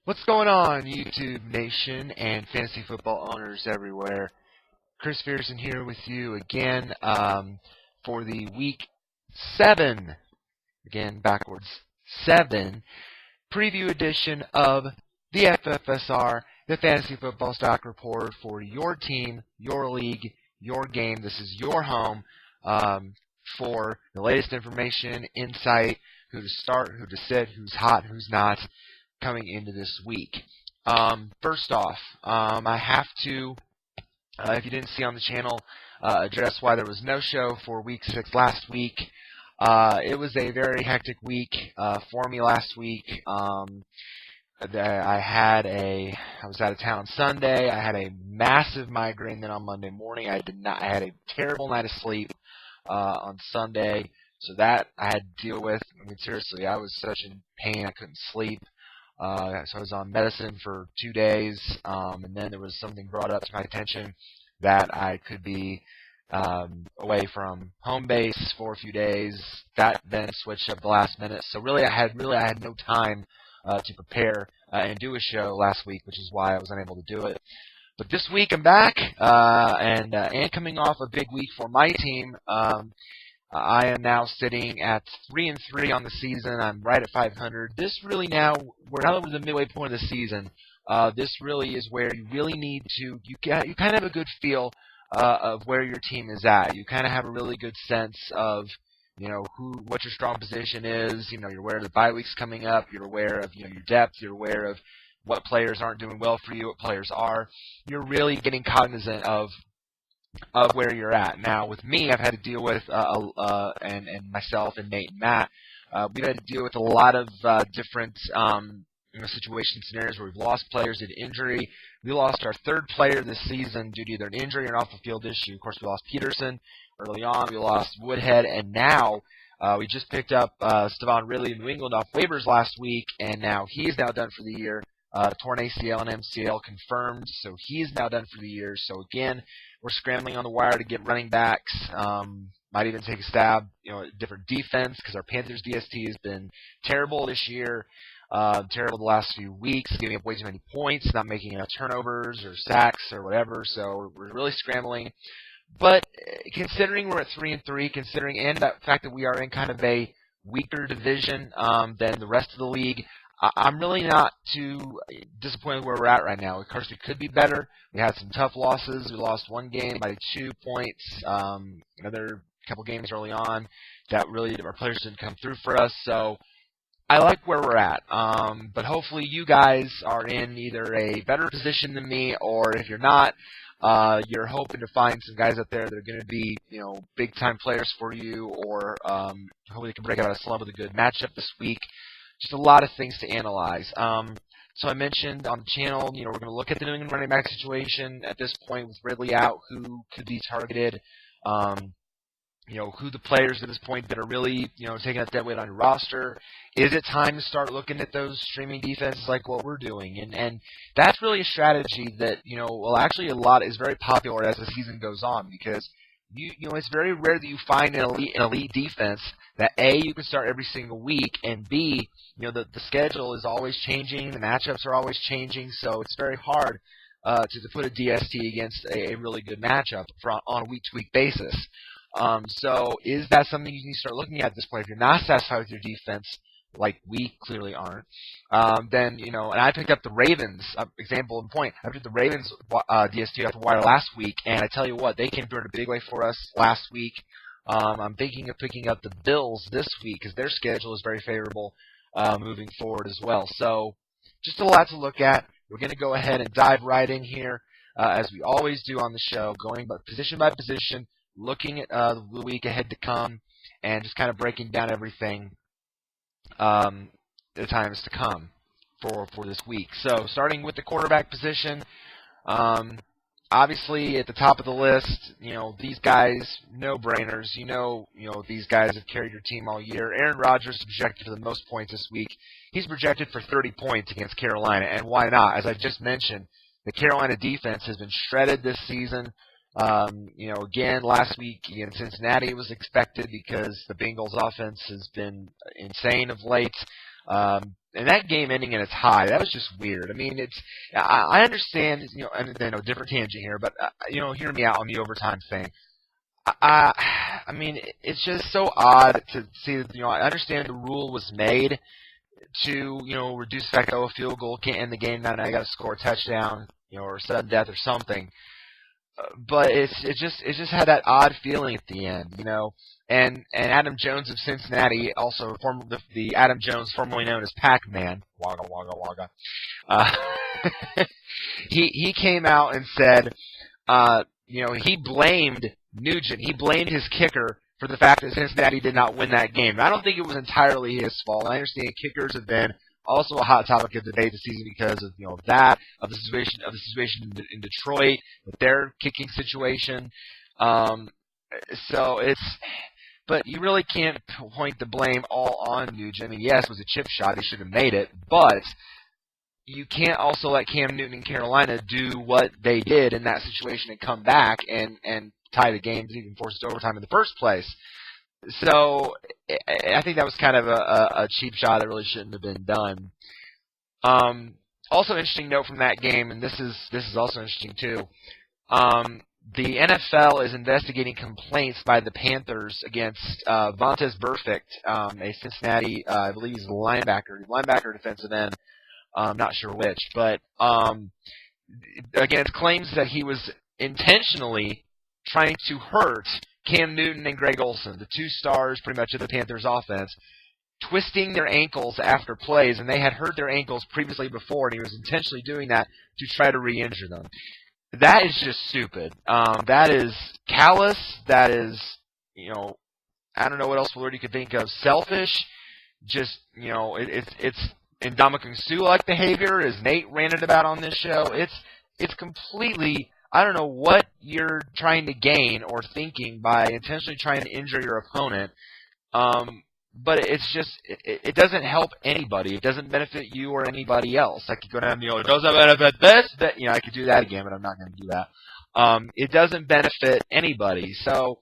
What's going on, YouTube Nation and fantasy football owners everywhere? Chris Pearson here with you again for the Week 7, again backwards, 7 preview edition of the FFSR, the Fantasy Football Stock Report for your team, your league, your game. This is your home for the latest information, insight, who to start, who to sit, who's hot, who's not, coming into this week. First off, I have to, if you didn't see on the channel, address why there was no show for Week 6 last week. It was a very hectic week for me last week. I was out of town Sunday. I had a massive migraine then on Monday morning. I had a terrible night of sleep on Sunday, so that I had to deal with. I mean, seriously, I was such in pain I couldn't sleep. So I was on medicine for 2 days, and then there was something brought up to my attention that I could be away from home base for a few days. That then switched up the last minute. So really, I had no time to prepare and do a show last week, which is why I was unable to do it. But this week I'm back, and coming off a big week for my team. I am now sitting at 3-3 on the season. I'm right at 500. This really now that we're the midway point of the season, this really is where you really need to, you kind of have a good feel of where your team is at. You kind of have a really good sense of, what your strong position is. You're aware of the bye weeks coming up. You're aware of, your depth. You're aware of what players aren't doing well for you, what players are. You're really getting cognizant of where you're at. Now, with me, I've had to deal with, and myself and Nate and Matt, we've had to deal with a lot of different situation scenarios where we've lost players due to injury. We lost our third player this season due to either an injury or an off-the-field issue. Of course, we lost Peterson early on. We lost Woodhead, and now we just picked up Stevan Ridley in New England off waivers last week, and now he's now done for the year. Torn ACL and MCL confirmed, so he's now done for the year. So again, we're scrambling on the wire to get running backs. Might even take a stab, at different defense, because our Panthers DST has been terrible this year. Terrible the last few weeks, giving up way too many points, not making enough turnovers or sacks or whatever. So we're really scrambling. But considering we're at 3-3, and the fact that we are in kind of a weaker division than the rest of the league, I'm really not too disappointed where we're at right now. Of course, we could be better. We had some tough losses. We lost one game by 2 points. Another couple games early on that really our players didn't come through for us. So I like where we're at. But hopefully you guys are in either a better position than me, or if you're not, you're hoping to find some guys out there that are going to be, big-time players for you, or hopefully they can break out a slump with a good matchup this week. Just a lot of things to analyze. So I mentioned on the channel, we're going to look at the New England running back situation at this point with Ridley out, who could be targeted, who the players at this point that are really, taking that dead weight on your roster. Is it time to start looking at those streaming defenses like what we're doing? And that's really a strategy that, actually is very popular as the season goes on, because it's very rare that you find an elite defense that A, you can start every single week, and B, the schedule is always changing, the matchups are always changing, so it's very hard to put a DST against a really good matchup on a week-to-week basis. So is that something you need to start looking at this point? If you're not satisfied with your defense, like we clearly aren't, then, and I picked up the Ravens, example in point. I picked the Ravens DST off the wire last week, and I tell you what, they came through in a big way for us last week. I'm thinking of picking up the Bills this week, because their schedule is very favorable moving forward as well. So just a lot to look at. We're going to go ahead and dive right in here, as we always do on the show, going position by position, looking at the week ahead to come, and just kind of breaking down everything the times to come for this week. So starting with the quarterback position, obviously at the top of the list, these guys, no-brainers. These guys have carried your team all year. Aaron Rodgers is projected for the most points this week. He's projected for 30 points against Carolina, and why not? As I just mentioned, the Carolina defense has been shredded this season. Again, last week against Cincinnati it was expected because the Bengals offense has been insane of late. and that game ending in its high, that was just weird. I mean, I understand, and then a different tangent here, but hear me out on the overtime thing. I mean, it's just so odd to see that, I understand the rule was made to, reduce the fact that a field goal can't end the game, now I got to score a touchdown, or sudden death or something. But it just had that odd feeling at the end, And Adam Jones of Cincinnati, also the Adam Jones formerly known as Pac-Man, Wagga Wagga Wagga, he came out and said, he blamed Nugent, he blamed his kicker for the fact that Cincinnati did not win that game. I don't think it was entirely his fault. I understand kickers have been also a hot topic of debate this season because of the situation in Detroit with their kicking situation. But you really can't point the blame all on Nugent. I mean, yes, it was a chip shot; he should have made it, but you can't also let Cam Newton and Carolina do what they did in that situation and come back and tie the game and even force it to overtime in the first place. So I think that was kind of a cheap shot that really shouldn't have been done. Also, interesting note from that game, and this is also interesting too. The NFL is investigating complaints by the Panthers against Vontaze Burfict, a Cincinnati, I believe he's a linebacker, defensive end. I'm not sure which, but against claims that he was intentionally trying to hurt Cam Newton and Greg Olsen, the two stars pretty much of the Panthers offense, twisting their ankles after plays, and they had hurt their ankles previously before, and he was intentionally doing that to try to re-injure them. That is just stupid. That is callous. That is, I don't know what else word you could think of. Selfish. Just, it's Ndamukong Suh-like behavior, as Nate ranted about on this show. It's completely, I don't know what you're trying to gain or thinking by intentionally trying to injure your opponent. But it's just, it doesn't help anybody. It doesn't benefit you or anybody else. I could go down it doesn't benefit this, that, I could do that again, but I'm not going to do that. It doesn't benefit anybody. So,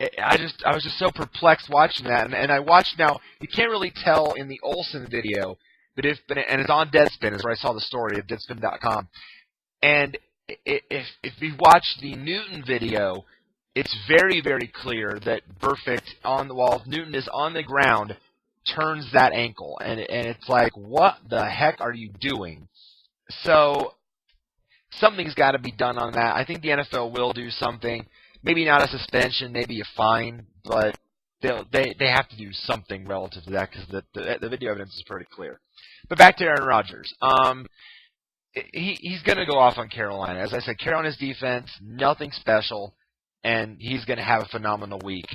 I was just so perplexed watching that. And I watched now, you can't really tell in the Olsen video, and it's on Deadspin, is where I saw the story of Deadspin.com. And if you watch the Newton video, it's very, very clear that Burfict on the wall, if Newton is on the ground, turns that ankle. And it's like, what the heck are you doing? So, something's got to be done on that. I think the NFL will do something. Maybe not a suspension, maybe a fine, but they have to do something relative to that because the video evidence is pretty clear. But back to Aaron Rodgers. He's going to go off on Carolina. As I said, Carolina's defense, nothing special, and he's going to have a phenomenal week.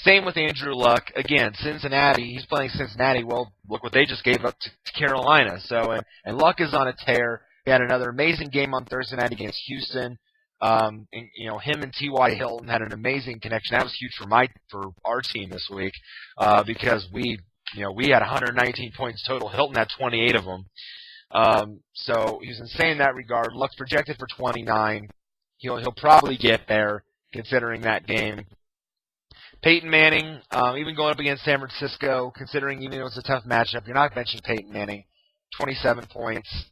Same with Andrew Luck. Again, Cincinnati, he's playing Cincinnati. Well, look what they just gave up to Carolina. So, and Luck is on a tear. He had another amazing game on Thursday night against Houston. And, him and T.Y. Hilton had an amazing connection. That was huge for our team this week, because we had 119 points total. Hilton had 28 of them. So he was insane in that regard. Luck's projected for 29. He'll probably get there, considering that game. Peyton Manning, even going up against San Francisco, considering even though it's a tough matchup, you're not benching Peyton Manning. 27 points.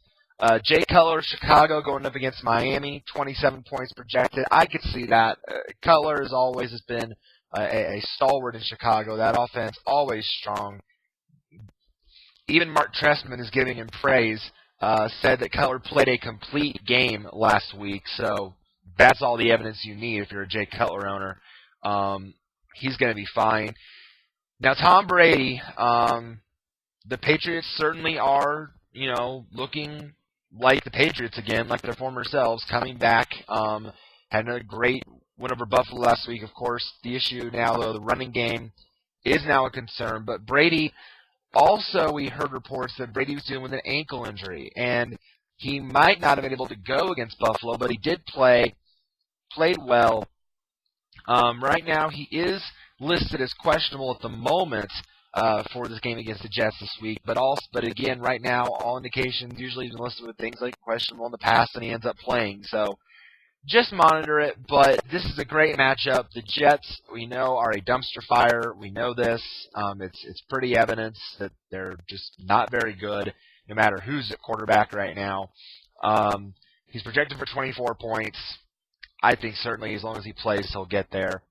Jay Cutler, Chicago, going up against Miami, 27 points projected. I could see that. Cutler has always been a stalwart in Chicago. That offense, always strong. Even Mark Trestman is giving him praise, said that Cutler played a complete game last week, so that's all the evidence you need if you're a Jay Cutler owner. He's going to be fine. Now, Tom Brady, the Patriots certainly are, looking like the Patriots again, like their former selves, coming back. Had another great win over Buffalo last week. Of course, the issue now, though, the running game is now a concern. But Brady, also we heard reports that Brady was dealing with an ankle injury, and he might not have been able to go against Buffalo, but he did played well. Right now, he is listed as questionable at the moment for this game against the Jets this week, but again, right now, all indications usually he's listed with things like questionable in the past, and he ends up playing. So just monitor it, but this is a great matchup. The Jets, we know, are a dumpster fire. We know this. It's pretty evidence that they're just not very good, no matter who's at quarterback right now. He's projected for 24 points. I think certainly as long as he plays, he'll get there.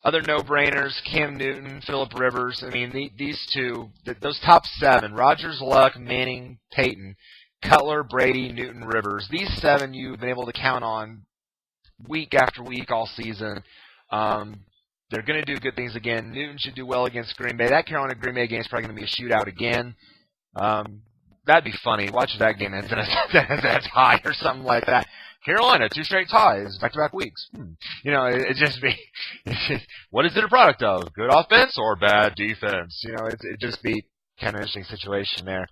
Other no-brainers, Cam Newton, Phillip Rivers. I mean, these two, those top 7, Rodgers, Luck, Manning, Peyton, Cutler, Brady, Newton, Rivers. These 7 you've been able to count on week after week all season. They're going to do good things again. Newton should do well against Green Bay. That Carolina-Green Bay game is probably going to be a shootout again. That'd be funny. Watch that game ends in a tie or something like that. Carolina, 2 straight ties, back-to-back weeks. It'd just be, what is it a product of? Good offense or bad defense? It'd just be kind of an interesting situation there.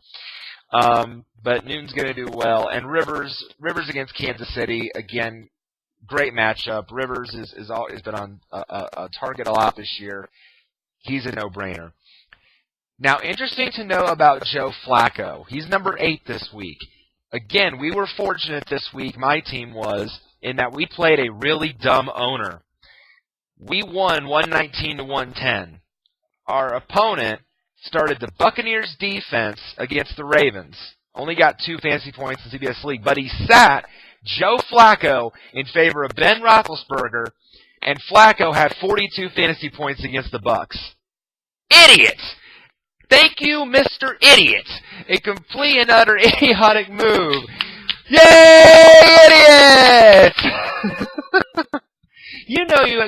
But Newton's going to do well. And Rivers against Kansas City, again, great matchup. Rivers has been on a target a lot this year. He's a no-brainer. Now, interesting to know about Joe Flacco. He's number 8 this week. Again, we were fortunate this week, my team was, in that we played a really dumb owner. We won 119-110. Our opponent started the Buccaneers defense against the Ravens. Only got 2 fantasy points in CBS League, but he sat Joe Flacco in favor of Ben Roethlisberger, and Flacco had 42 fantasy points against the Bucs. Idiot! Thank you, Mr. Idiot. A complete and utter idiotic move. Yay, idiot!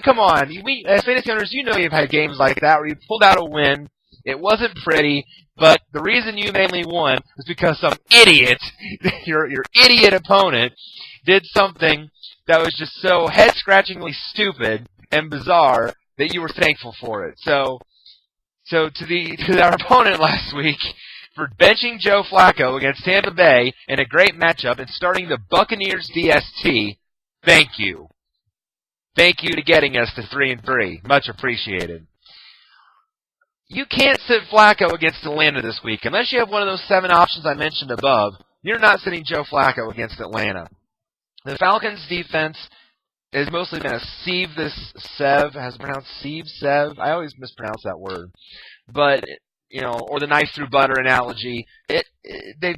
Come on. We, as fantasy owners, you've had games like that where you pulled out a win. It wasn't pretty, but the reason you mainly won was because some idiot, your idiot opponent, did something that was just so head-scratchingly stupid and bizarre that you were thankful for it. So to our opponent last week for benching Joe Flacco against Tampa Bay in a great matchup and starting the Buccaneers DST, thank you. Thank you to getting us to 3-3. Much appreciated. You can't sit Flacco against Atlanta this week. Unless you have one of those 7 options I mentioned above, you're not sitting Joe Flacco against Atlanta. The Falcons' defense has mostly been a Sev. Has it pronounced Sev? I always mispronounce that word. But, or the knife through butter analogy. They're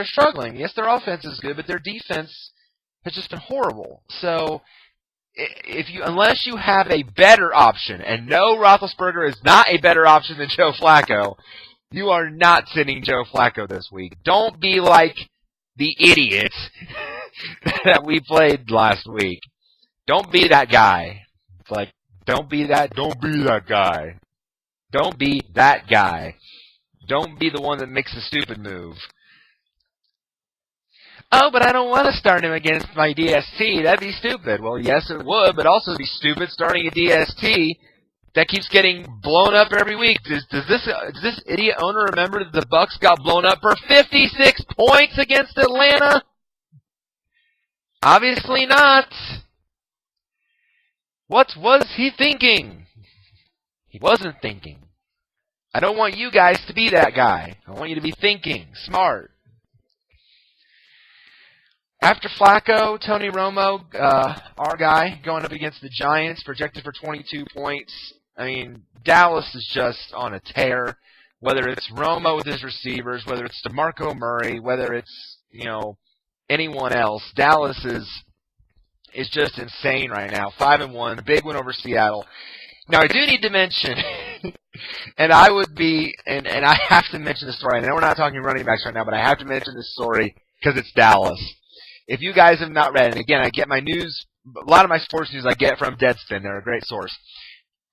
struggling. Yes, their offense is good, but their defense has just been horrible. So, unless you have a better option, and no, Roethlisberger is not a better option than Joe Flacco, you are not sitting Joe Flacco this week. Don't be like the idiot that we played last week. Don't be that guy. It's like, don't be that guy. Don't be that guy. Don't be the one that makes a stupid move. Oh, but I don't want to start him against my DST. That'd be stupid. Well, yes, it would, but also be stupid starting a DST that keeps getting blown up every week. Does this idiot owner remember that the Bucs got blown up for 56 points against Atlanta? Obviously not. What was he thinking? He wasn't thinking. I don't want you guys to be that guy. I want you to be thinking, smart. After Flacco, Tony Romo, our guy, going up against the Giants, projected for 22 points. I mean, Dallas is just on a tear. Whether it's Romo with his receivers, whether it's DeMarco Murray, whether it's, anyone else, Dallas is just insane right now. 5-1, big win over Seattle. Now, I do need to mention, and I have to mention this story. I know we're not talking running backs right now, but I have to mention this story because it's Dallas. If you guys have not read, and again, I get my news, a lot of my sports news I get from Deadspin. They're a great source.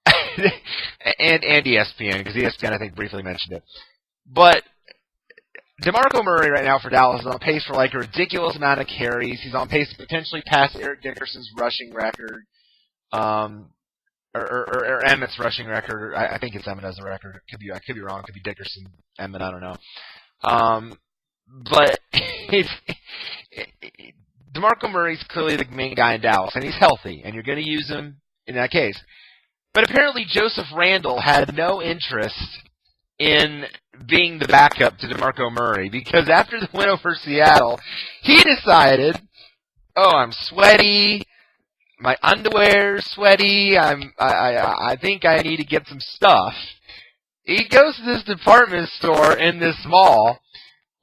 and ESPN, because ESPN, I think, briefly mentioned it. But DeMarco Murray right now for Dallas is on pace for like a ridiculous amount of carries. He's on pace to potentially pass Eric Dickerson's rushing record, or Emmett's rushing record. I think it's Emmett as a record. I could be wrong. It could be Dickerson, Emmett. I don't know. But DeMarco Murray's clearly the main guy in Dallas, and he's healthy, and you're going to use him in that case. But apparently Joseph Randle had no interest in being the backup to DeMarco Murray, because after the win over Seattle, he decided oh, I'm sweaty. My underwear's sweaty. I think I need to get some stuff. He goes to this department store in this mall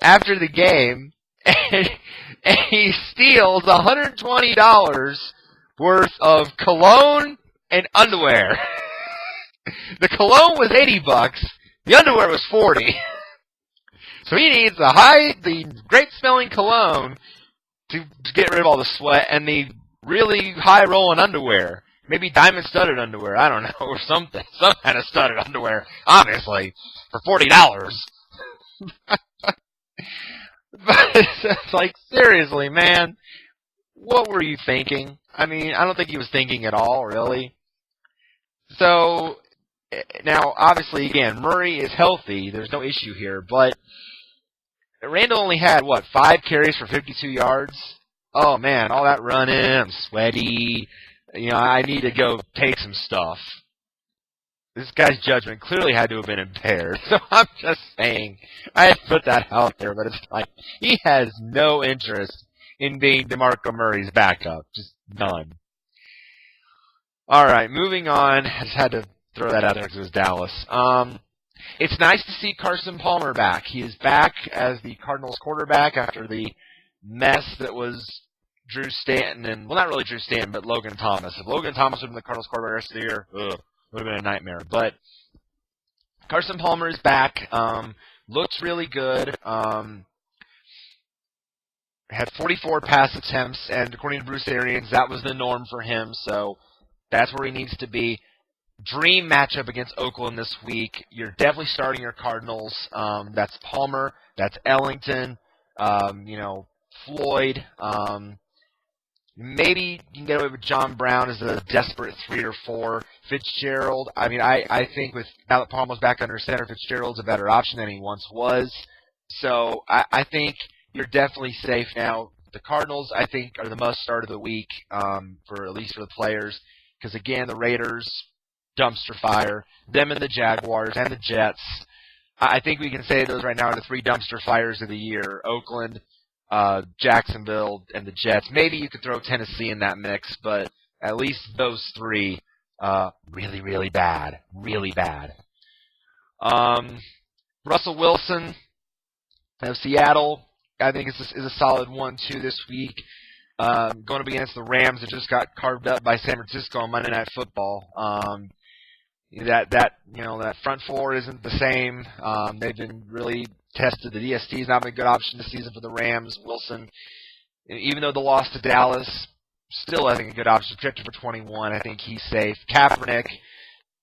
after the game, and he steals $120 worth of cologne and underwear. The cologne was $80. The underwear was $40. So he needs the great-smelling cologne to get rid of all the sweat and the really high-rolling underwear. Maybe diamond-studded underwear, I don't know, or something. Some kind of studded underwear, obviously, for $40. But it's like, seriously, man, what were you thinking? I mean, I don't think he was thinking at all, really. So, now, obviously, again, Murray is healthy. There's no issue here, but Randall only had, 5 carries for 52 yards? Oh, man, all that running, I'm sweaty. I need to go take some stuff. This guy's judgment clearly had to have been impaired. So I'm just saying, I had to put that out there, but it's like, he has no interest in being DeMarco Murray's backup. Just none. Alright, moving on. I just had to throw that out there because it was Dallas. It's nice to see Carson Palmer back. He is back as the Cardinals quarterback after the mess that was Drew Stanton and, well, not really Drew Stanton, but Logan Thomas. If Logan Thomas would have been the Cardinals quarterback the rest of the year, would have been a nightmare. But Carson Palmer is back. Looks really good. Had 44 pass attempts, and according to Bruce Arians, that was the norm for him. So that's where he needs to be. Dream matchup against Oakland this week. You're definitely starting your Cardinals. That's Palmer. That's Ellington. Floyd. Maybe you can get away with John Brown as a desperate 3 or 4. Fitzgerald, I think now that Palmer's back under center, Fitzgerald's a better option than he once was. So I think you're definitely safe now. The Cardinals, I think, are the must start of the week, at least for the players. Because, again, the Raiders, dumpster fire. Them and the Jaguars and the Jets. I think we can say those right now are the 3 dumpster fires of the year. Oakland, Jacksonville, and the Jets. Maybe you could throw Tennessee in that mix, but at least those 3, really, really bad. Really bad. Russell Wilson of Seattle, I think is a solid 1-2 this week. Going to be against the Rams that just got carved up by San Francisco on Monday Night Football. That front 4 isn't the same. They've been really tested. The DST has not been a good option this season for the Rams. Wilson, even though the loss to Dallas, still I think a good option. Projected for 21. I think he's safe. Kaepernick,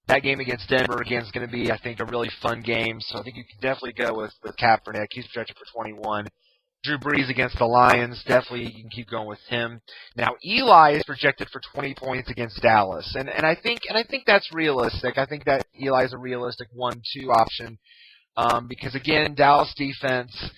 that game against Denver again is going to be, I think, a really fun game. So I think you can definitely go with Kaepernick. He's projected for 21. Drew Brees against the Lions, definitely you can keep going with him. Now Eli is projected for 20 points against Dallas, and I think that's realistic. I think that Eli is a realistic 1-2 option because again, Dallas defense,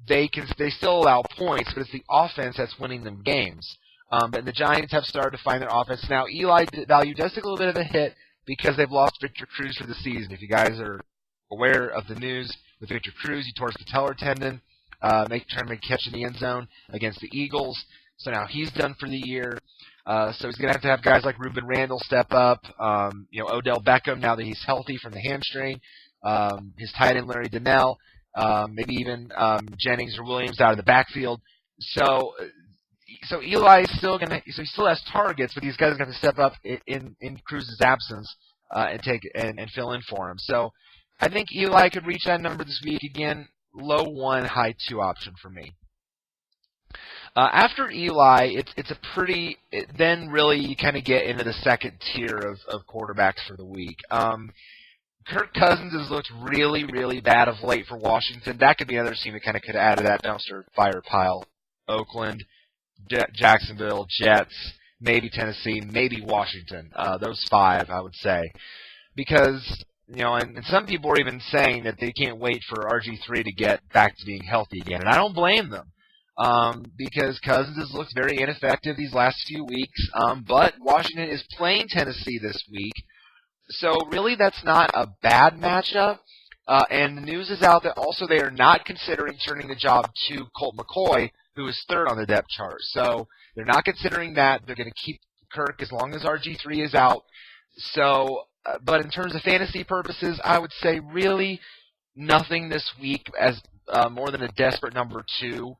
they still allow points, but it's the offense that's winning them games. But the Giants have started to find their offense now. Eli value does take a little bit of a hit because they've lost Victor Cruz for the season. If you guys are aware of the news with Victor Cruz, he tore his patellar tendon. Trying to make a catch in the end zone against the Eagles. So now he's done for the year. So he's going to have guys like Ruben Randall step up. Odell Beckham, now that he's healthy from the hamstring. His tight end, Larry Donnell. Maybe even Jennings or Williams out of the backfield. So Eli is still he still has targets, but these guys are going to step up in Cruz's absence and fill in for him. So I think Eli could reach that number this week again. Low 1, high 2 option for me. After Eli, it's a pretty. Then really you kind of get into the second tier of quarterbacks for the week. Kirk Cousins has looked really, really bad of late for Washington. That could be another team that kind of could add to that dumpster fire pile. Oakland, Jacksonville, Jets, maybe Tennessee, maybe Washington. Those 5, I would say, because. And some people are even saying that they can't wait for RG3 to get back to being healthy again, and I don't blame them because Cousins has looked very ineffective these last few weeks, but Washington is playing Tennessee this week, so really that's not a bad matchup, and the news is out that also they are not considering turning the job to Colt McCoy who is third on the depth chart. So they're not considering that. They're going to keep Kirk as long as RG3 is out. So, but in terms of fantasy purposes, I would say really nothing this week as more than a desperate number 2.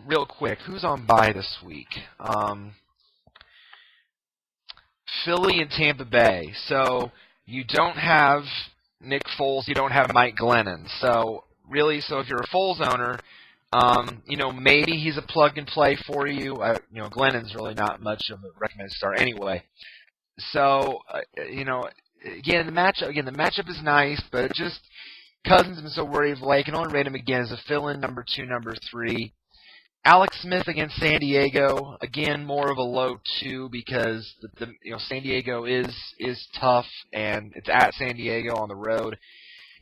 Real quick, who's on bye this week? Philly and Tampa Bay. So you don't have Nick Foles, you don't have Mike Glennon. So really, if you're a Foles owner, maybe he's a plug and play for you. Glennon's really not much of a recommended start anyway. So again, the matchup is nice, but just Cousins has been so worried of late. I can only rate him again as a fill-in number 2, number 3. Alex Smith against San Diego, again more of a low 2 because San Diego is tough and it's at San Diego on the road.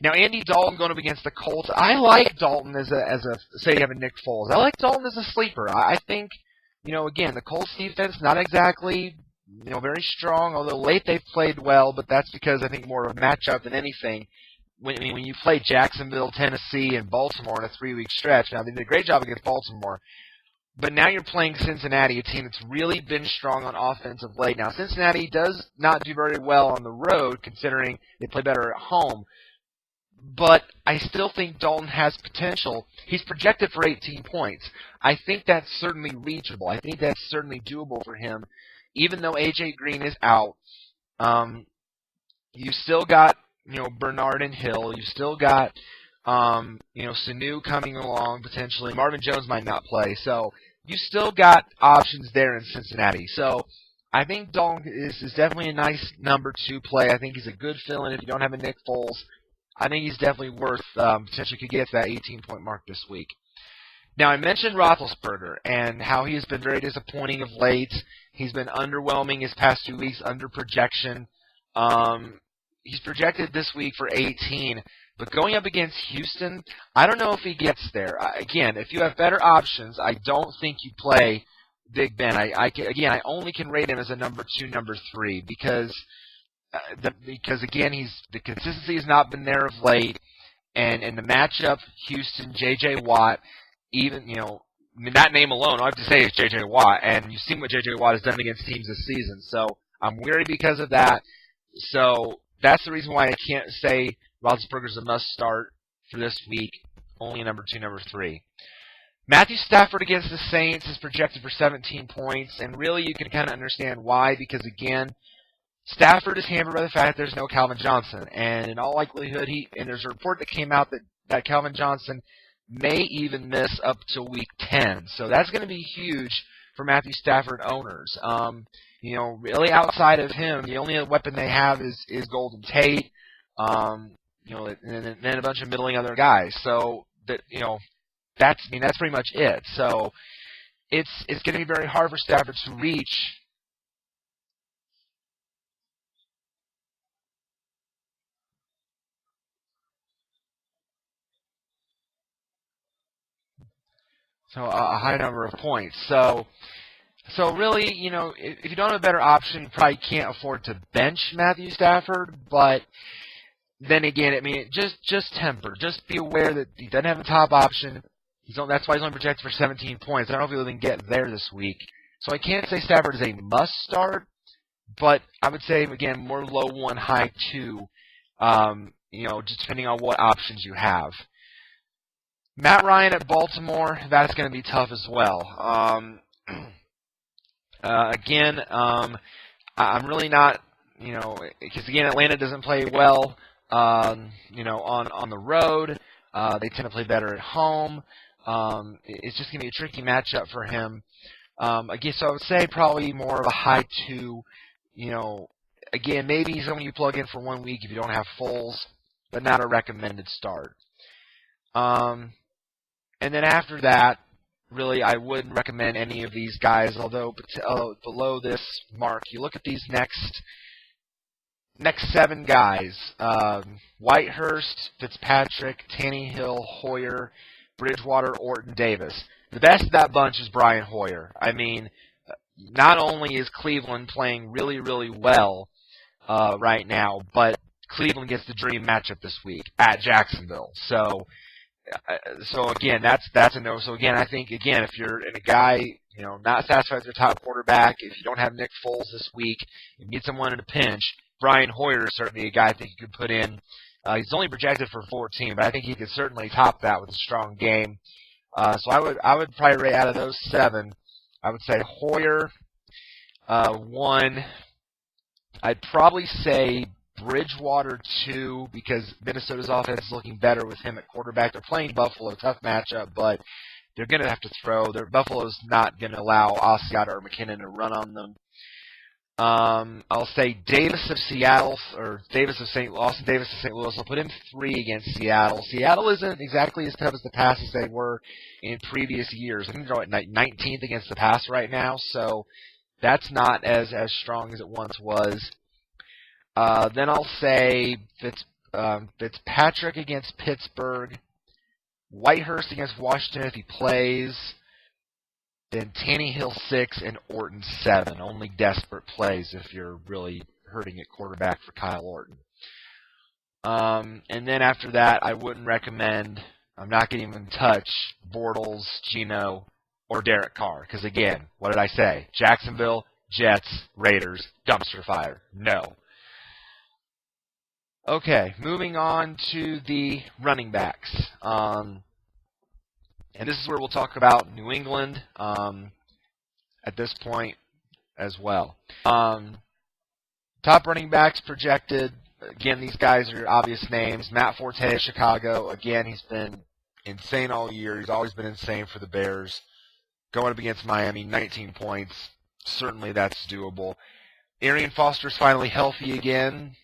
Now Andy Dalton going up against the Colts. I like Dalton as a say you have a Nick Foles. I like Dalton as a sleeper. I think again the Colts defense not exactly very strong, although late they've played well, but that's because I think more of a matchup than anything. When you play Jacksonville, Tennessee, and Baltimore in a 3-week stretch, now they did a great job against Baltimore, but now you're playing Cincinnati, a team that's really been strong on offense of late. Now Cincinnati does not do very well on the road, considering they play better at home, but I still think Dalton has potential. He's projected for 18 points. I think that's certainly reachable. I think that's certainly doable for him, even though A.J. Green is out. You still got Bernard and Hill. You still got, Sanu coming along potentially. Marvin Jones might not play. So you still got options there in Cincinnati. So I think Dalton is definitely a nice number 2 play. I think he's a good fill-in if you don't have a Nick Foles. I think he's definitely worth, potentially could get to that 18-point mark this week. Now, I mentioned Roethlisberger and how he has been very disappointing of late. He's been underwhelming his past 2 weeks, under projection. He's projected this week for 18, but going up against Houston, I don't know if he gets there. Again, if you have better options, I don't think you play Big Ben. I only can rate him as a number 2, number 3 because again, the consistency has not been there of late, and in the matchup, Houston, J.J. Watt, even that name alone, all I have to say is J.J. Watt, and you've seen what J.J. Watt has done against teams this season. So I'm weary because of that. So that's the reason why I can't say Roethlisberger's a must-start for this week, only number 2, number 3. Matthew Stafford against the Saints is projected for 17 points, and really you can kind of understand why, because, again, Stafford is hampered by the fact that there's no Calvin Johnson, and in all likelihood, there's a report that came out that Calvin Johnson may even miss up to week 10, so that's going to be huge for Matthew Stafford owners. Really outside of him, the only weapon they have is Golden Tate, and then a bunch of middling other guys. So that's pretty much it. So it's going to be very hard for Stafford to reach. So a high number of points. So really, if you don't have a better option, you probably can't afford to bench Matthew Stafford. But then again, just temper. Just be aware that he doesn't have a top option. That's why he's only projected for 17 points. I don't know if he'll even get there this week. So I can't say Stafford is a must start, but I would say, again, more low 1, high 2, just depending on what options you have. Matt Ryan at Baltimore, that's going to be tough as well. I'm really not, because again, Atlanta doesn't play well, on the road. They tend to play better at home. It's just going to be a tricky matchup for him. Again, so I would say probably more of a high 2. Again, maybe someone you plug in for 1 week if you don't have Foles, but not a recommended start. And then after that, really, I wouldn't recommend any of these guys, although below this mark, you look at these next 7 guys, Whitehurst, Fitzpatrick, Tannehill, Hoyer, Bridgewater, Orton, Davis. The best of that bunch is Brian Hoyer. Not only is Cleveland playing really, really well right now, but Cleveland gets the dream matchup this week at Jacksonville. So So again, that's a no. So again, I think again, if you're in a guy, not satisfied with your top quarterback, if you don't have Nick Foles this week, you need someone in a pinch. Brian Hoyer is certainly a guy I think you could put in. He's only projected for 14, but I think he could certainly top that with a strong game. So I would probably rate out of those 7, I would say Hoyer 1. I'd probably say Bridgewater 2 because Minnesota's offense is looking better with him at quarterback. They're playing Buffalo, tough matchup, but they're going to have to throw. Buffalo's not going to allow Asiata or McKinnon to run on them. I'll say Davis of Seattle or Davis of Austin Davis of St. Louis. I'll put him 3 against Seattle. Seattle isn't exactly as tough as the pass as they were in previous years. I think they're at 19th against the pass right now, so that's not as strong as it once was. Then I'll say Fitzpatrick against Pittsburgh, Whitehurst against Washington if he plays, then Tannehill 6 and Orton 7. Only desperate plays if you're really hurting at quarterback for Kyle Orton. And then after that, I wouldn't recommend, I'm not going to even touch Bortles, Geno, or Derek Carr. Because again, what did I say? Jacksonville, Jets, Raiders, dumpster fire. No. Okay, moving on to the running backs. And this is where we'll talk about New England at this point as well. Top running backs projected. Again, these guys are obvious names. Matt Forte of Chicago. Again, he's been insane all year. He's always been insane for the Bears. Going up against Miami, 19 points. Certainly that's doable. Arian Foster's finally healthy again.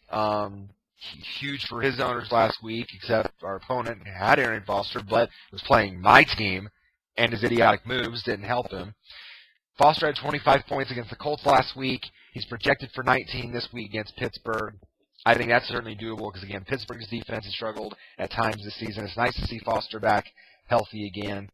Huge for his owners last week, except our opponent had Arian Foster, but was playing my team, and his idiotic moves didn't help him. Foster had 25 points against the Colts last week. He's projected for 19 this week against Pittsburgh. I think that's certainly doable because, again, Pittsburgh's defense has struggled at times this season. It's nice to see Foster back healthy again.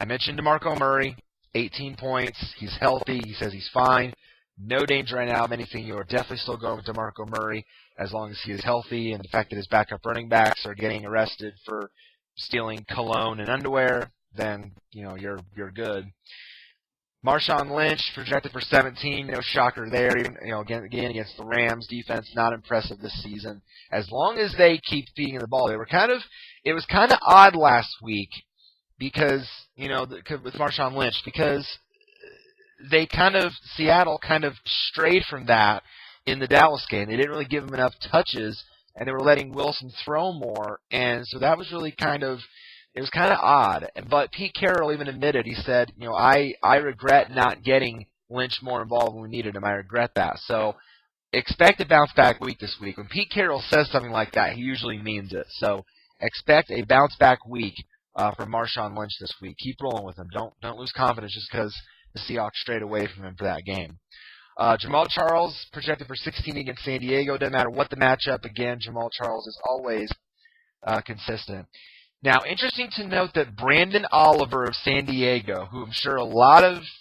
I mentioned DeMarco Murray, 18 points. He's healthy. He says he's fine. No danger right now of anything. You are definitely still going with DeMarco Murray as long as he is healthy, and the fact that his backup running backs are getting arrested for stealing cologne and underwear, then you're good. Marshawn Lynch projected for 17. No shocker there. Even again against the Rams defense, not impressive this season. As long as they keep feeding the ball, it was kind of odd last week because with Marshawn Lynch because Seattle kind of strayed from that in the Dallas game. They didn't really give him enough touches, and they were letting Wilson throw more, and so that was really kind of odd. But Pete Carroll even admitted, he said, I regret not getting Lynch more involved when we needed him. I regret that. So expect a bounce back week this week. When Pete Carroll says something like that, he usually means it. So expect a bounce back week from Marshawn Lynch this week. Keep rolling with him. Don't lose confidence just because the Seahawks strayed away from him for that game. Jamal Charles projected for 16 against San Diego. Doesn't matter what the matchup. Again, Jamal Charles is always consistent. Now, interesting to note that Brandon Oliver of San Diego, who I'm sure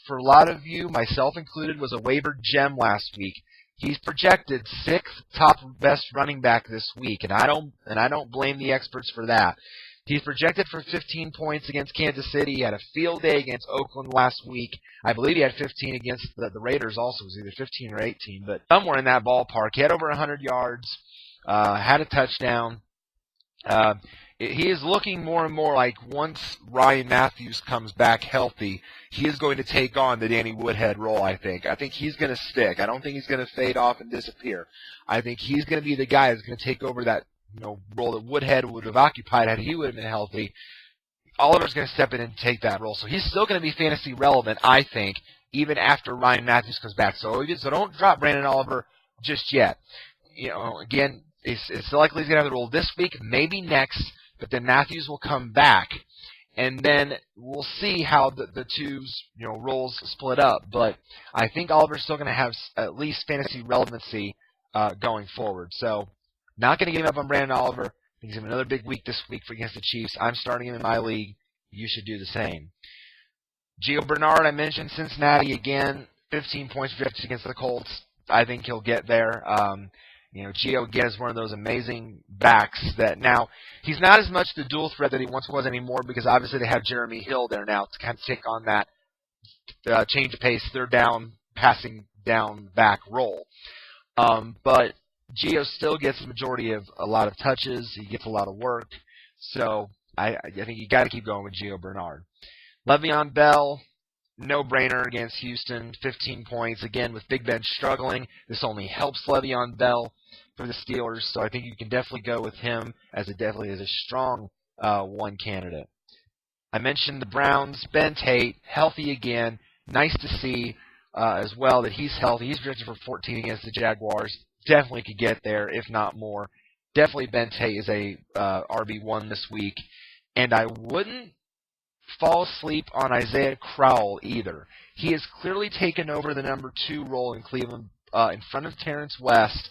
for a lot of you, myself included, was a waiver gem last week. He's projected 6th top best running back this week, and I don't blame the experts for that. He's projected for 15 points against Kansas City. He had a field day against Oakland last week. I believe he had 15 against the Raiders also. It was either 15 or 18, but somewhere in that ballpark. He had over 100 yards, had a touchdown. He is looking more and more like once Ryan Matthews comes back healthy, he is going to take on the Danny Woodhead role, I think. I think he's going to stick. I don't think he's going to fade off and disappear. I think he's going to be the guy who's going to take over that role that Woodhead would have occupied had he would have been healthy. Oliver's going to step in and take that role. So he's still going to be fantasy relevant, I think, even after Ryan Matthews comes back. So don't drop Brandon Oliver just yet. Again, it's likely he's going to have the role this week, maybe next, but then Matthews will come back, and then we'll see how the two's roles split up. But I think Oliver's still going to have at least fantasy relevancy going forward. So not going to give up on Brandon Oliver. I think he's going to have another big week this week against the Chiefs. I'm starting him in my league. You should do the same. Gio Bernard, I mentioned Cincinnati again. 15 points projected against the Colts. I think he'll get there. Gio again is one of those amazing backs that now he's not as much the dual threat that he once was anymore, because obviously they have Jeremy Hill there now to kind of take on that change of pace, third down, passing down back role. But Gio still gets the majority of a lot of touches. He gets a lot of work. So I think you got to keep going with Gio Bernard. Le'Veon Bell, no-brainer against Houston, 15 points. Again, with Big Ben struggling, this only helps Le'Veon Bell for the Steelers. So I think you can definitely go with him as a strong one candidate. I mentioned the Browns. Ben Tate, healthy again. Nice to see as well that he's healthy. He's projected for 14 against the Jaguars. Definitely could get there, if not more. Definitely Ben Tate is a RB1 this week. And I wouldn't fall asleep on Isaiah Crowell either. He has clearly taken over the number 2 role in Cleveland in front of Terrence West.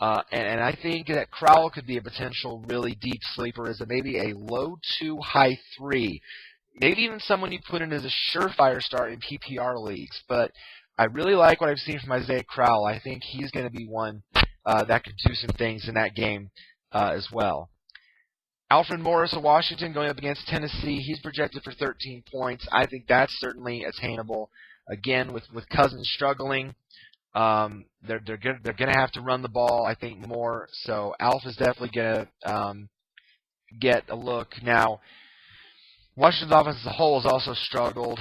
And I think that Crowell could be a potential really deep sleeper as maybe a low 2, high 3. Maybe even someone you put in as a surefire start in PPR leagues. But I really like what I've seen from Isaiah Crowell. I think he's going to be one that could do some things in that game as well. Alfred Morris of Washington going up against Tennessee. He's projected for 13 points. I think that's certainly attainable. Again, with Cousins struggling, they're going to have to run the ball, I think, more. So Alf is definitely going to get a look. Now, Washington's offense as a whole has also struggled.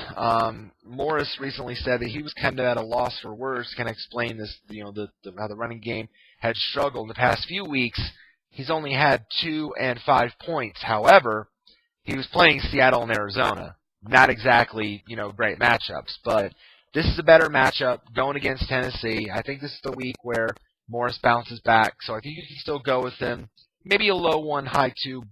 Morris recently said that he was kind of at a loss for words to kind of explain this, how the running game had struggled in the past few weeks. He's only had 2 and 5 points. However, he was playing Seattle and Arizona. Not exactly, great matchups, but this is a better matchup going against Tennessee. I think this is the week where Morris bounces back, so I think you can still go with him. Maybe a low 1, high 2,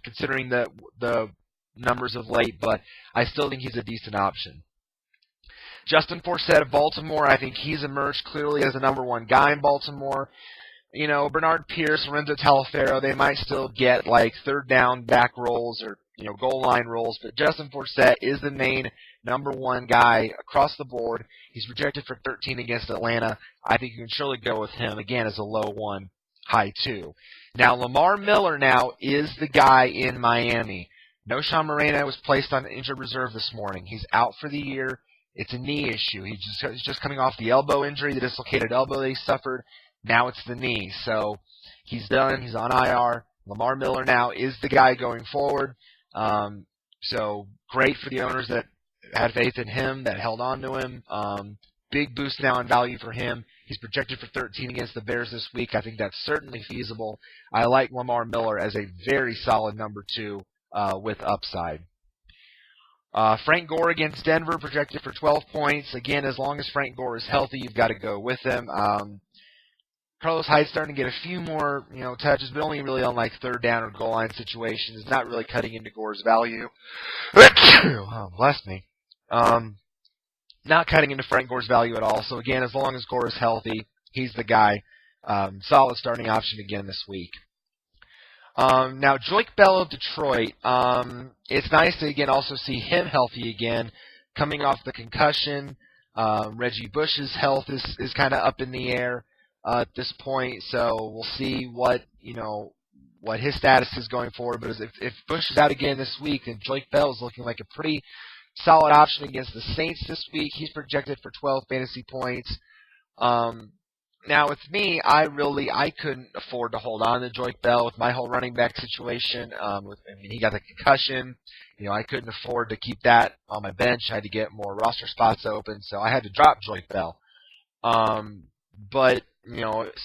considering the numbers of late, but I still think he's a decent option. Justin Forsett of Baltimore, I think he's emerged clearly as the number 1 guy in Baltimore. Bernard Pierce, Lorenzo Taliaferro, they might still get like third down back rolls or, goal line rolls, but Justin Forsett is the main number 1 guy across the board. He's projected for 13 against Atlanta. I think you can surely go with him, again, as a low 1, high 2. Now, Lamar Miller now is the guy in Miami. Noshawn Moreno was placed on injured reserve this morning. He's out for the year. It's a knee issue. He's just coming off the elbow injury, the dislocated elbow that he suffered. Now it's the knee. So he's done. He's on IR. Lamar Miller now is the guy going forward. So great for the owners that had faith in him, that held on to him. Big boost now in value for him. He's projected for 13 against the Bears this week. I think that's certainly feasible. I like Lamar Miller as a very solid number 2 with upside. Frank Gore against Denver, projected for 12 points. Again, as long as Frank Gore is healthy, you've got to go with him. Carlos Hyde's starting to get a few more, touches, but only really on like third down or goal line situations. Not really cutting into Gore's value. Oh, bless me. Not cutting into Frank Gore's value at all. So again, as long as Gore is healthy, he's the guy. Solid starting option again this week. Now, Joique Bell of Detroit, it's nice to, again, also see him healthy again, coming off the concussion. Reggie Bush's health is kind of up in the air at this point, so we'll see what his status is going forward. But if Bush is out again this week, then Joique Bell is looking like a pretty solid option against the Saints this week. He's projected for 12 fantasy points. Now, with me, I couldn't afford to hold on to Joique Bell with my whole running back situation. He got the concussion. I couldn't afford to keep that on my bench. I had to get more roster spots open, so I had to drop Joique Bell.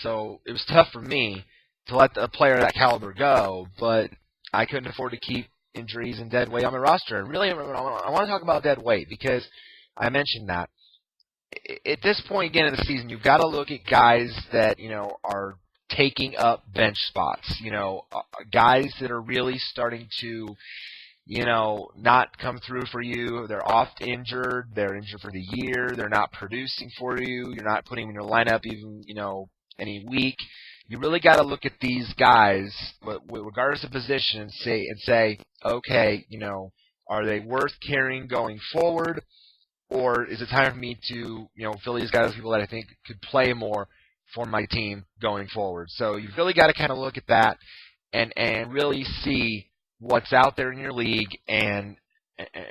So it was tough for me to let a player of that caliber go, but I couldn't afford to keep injuries and dead weight on my roster. And really, I want to talk about dead weight because I mentioned that. At this point, again, in the season, you've got to look at guys that, are taking up bench spots. Guys that are really starting to, not come through for you. They're oft injured. They're injured for the year. They're not producing for you. You're not putting them in your lineup even, any week. You really got to look at these guys, regardless of position, and say, okay, are they worth carrying going forward? Or is it time for me to, fill these guys with people that I think could play more for my team going forward. So you've really got to kind of look at that and really see what's out there in your league and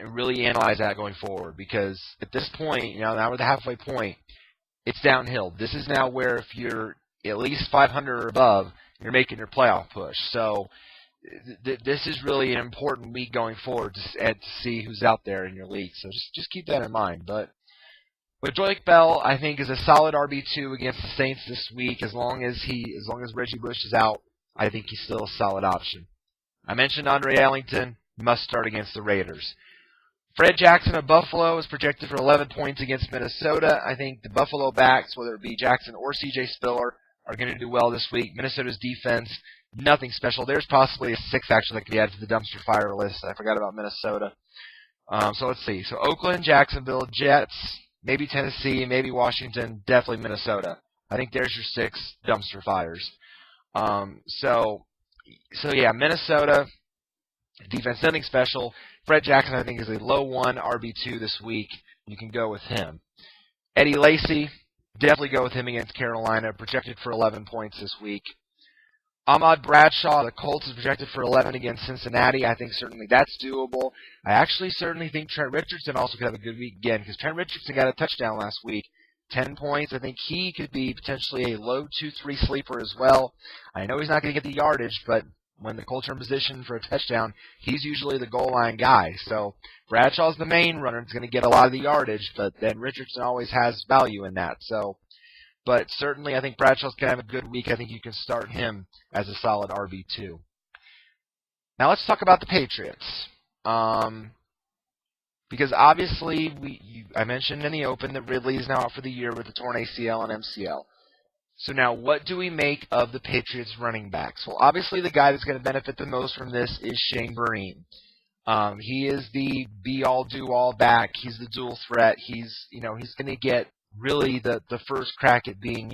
really analyze that going forward. Because at this point, now we're the halfway point, it's downhill. This is now where if you're at least 500 or above, you're making your playoff push. So this is really an important week going forward to see who's out there in your league. So just keep that in mind. But Drake Bell, I think, is a solid RB2 against the Saints this week. As long as Reggie Bush is out, I think he's still a solid option. I mentioned Andre Ellington, must start against the Raiders. Fred Jackson of Buffalo is projected for 11 points against Minnesota. I think the Buffalo backs, whether it be Jackson or C.J. Spiller, are going to do well this week. Minnesota's defense, nothing special. There's possibly a sixth, actually, that could be added to the dumpster fire list. I forgot about Minnesota. So let's see. So Oakland, Jacksonville, Jets, maybe Tennessee, maybe Washington, definitely Minnesota. I think there's your six dumpster fires. So yeah, Minnesota, defense, nothing special. Fred Jackson, I think, is a low 1 RB2 this week. You can go with him. Eddie Lacy, definitely go with him against Carolina, projected for 11 points this week. Ahmad Bradshaw, the Colts, is projected for 11 against Cincinnati. I think certainly that's doable. I actually certainly think Trent Richardson also could have a good week again, because Trent Richardson got a touchdown last week. 10 points. I think he could be potentially a low 2-3 sleeper as well. I know he's not going to get the yardage, but when the Colts are in position for a touchdown, he's usually the goal line guy. So Bradshaw's the main runner. He's going to get a lot of the yardage, but then Richardson always has value in that. But certainly I think Bradshaw's going to have a good week. I think you can start him as a solid RB2. Now let's talk about the Patriots. Because obviously, I mentioned in the open that Ridley is now out for the year with a torn ACL and MCL. So now, what do we make of the Patriots running backs? Well, obviously, the guy that's going to benefit the most from this is Shane Vereen. He is the be-all, do-all back. He's the dual threat. He's going to get really the first crack at being,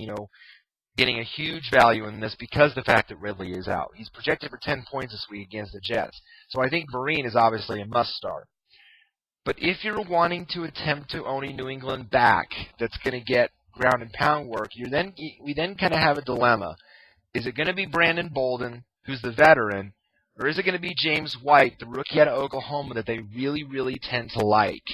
getting a huge value in this because of the fact that Ridley is out. He's projected for 10 points this week against the Jets. So I think Vereen is obviously a must-start. But if you're wanting to attempt to own a New England back that's going to get ground and pound work, we then kind of have a dilemma. Is it going to be Brandon Bolden, who's the veteran, or is it going to be James White, the rookie out of Oklahoma that they really, really tend to like?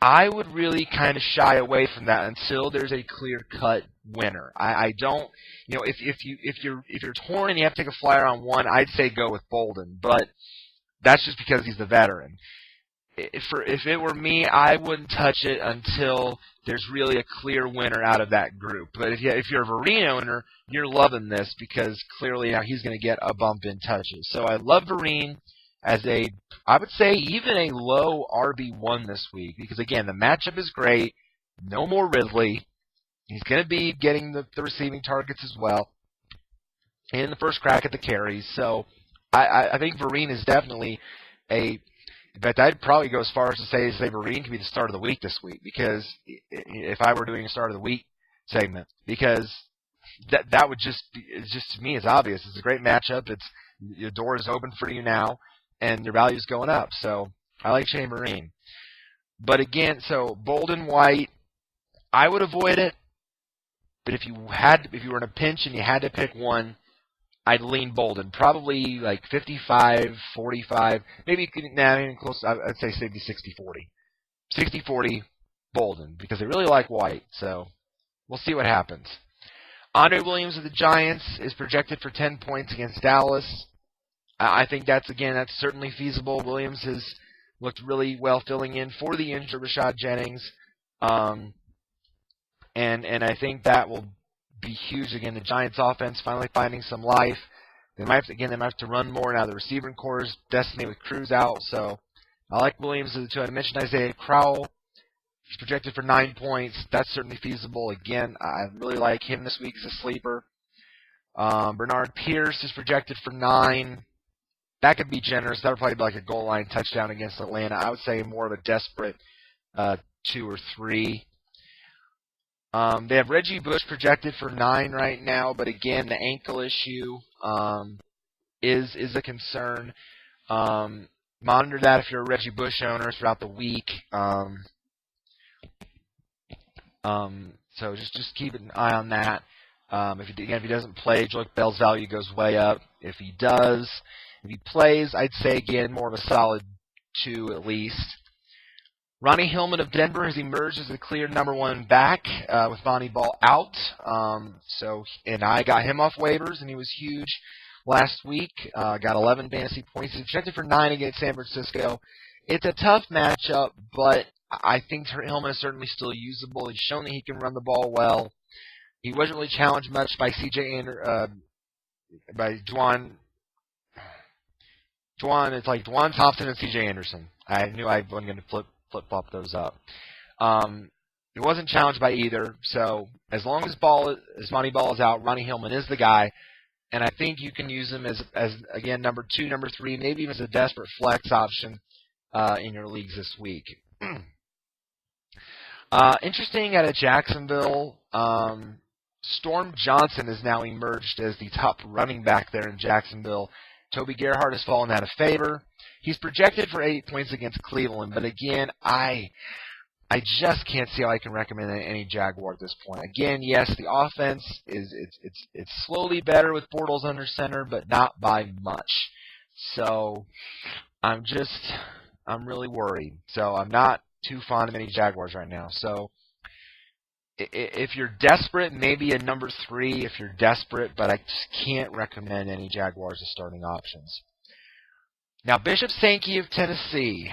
I would really kind of shy away from that until there's a clear-cut winner. I don't, if you're torn and you have to take a flyer on one, I'd say go with Bolden, but that's just because he's the veteran. If it were me, I wouldn't touch it until there's really a clear winner out of that group. But if you're a Vereen owner, you're loving this because clearly now he's going to get a bump in touches. So I love Vereen as I would say even a low RB1 this week because, again, the matchup is great. No more Ridley. He's going to be getting the receiving targets as well and the first crack at the carries. So I think Vereen is definitely in fact, I'd probably go as far as to say Vereen can be the start of the week this week because if I were doing a start of the week segment, because that would just to me, it's obvious. It's a great matchup. Your door is open for you now, and your value is going up. So I like Shane Vereen. But again, so Bolden, White, I would avoid it. But if you were in a pinch and you had to pick one, I'd lean Bolden, probably like 55-45, maybe even close. I'd say maybe 60-40, 60-40 Bolden because they really like White. So we'll see what happens. Andre Williams of the Giants is projected for 10 points against Dallas. I think that's certainly feasible. Williams has looked really well filling in for the injured Rashad Jennings, and I think that will be huge. Again, the Giants' offense finally finding some life. They might have to run more now. The receiving core is decimated with Cruz out. So I like Williams of the two. I mentioned Isaiah Crowell. He's projected for 9 points. That's certainly feasible. Again, I really like him this week as a sleeper. Bernard Pierce is projected for 9. That could be generous. That would probably be like a goal line touchdown against Atlanta. I would say more of a desperate 2 or 3. They have Reggie Bush projected for 9 right now, but again, the ankle issue is a concern. Monitor that if you're a Reggie Bush owner throughout the week. So just keep an eye on that. If he doesn't play, Joique Bell's value goes way up. If he plays, I'd say again more of a solid 2 at least. Ronnie Hillman of Denver has emerged as the clear number 1 back with Vonnie Ball out. And I got him off waivers, and he was huge last week. Got 11 fantasy points. He's projected for 9 against San Francisco. It's a tough matchup, but I think Hillman is certainly still usable. He's shown that he can run the ball well. He wasn't really challenged much by by Dwan. It's like Dwan Thompson and C.J. Anderson. I knew I wasn't going to flip-flop those up. He wasn't challenged by either, so as long as Vonnie Ball is out, Ronnie Hillman is the guy, and I think you can use him as again, number 2, number 3, maybe even as a desperate flex option in your leagues this week. Interesting out of Jacksonville, Storm Johnson has now emerged as the top running back there in Jacksonville. Toby Gerhart has fallen out of favor. He's projected for 8 points against Cleveland, but again, I just can't see how I can recommend any Jaguar at this point. Again, yes, the offense it's slowly better with Bortles under center, but not by much. So I'm really worried. So I'm not too fond of any Jaguars right now. So if you're desperate, maybe a number 3 if you're desperate, but I just can't recommend any Jaguars as starting options. Now, Bishop Sankey of Tennessee,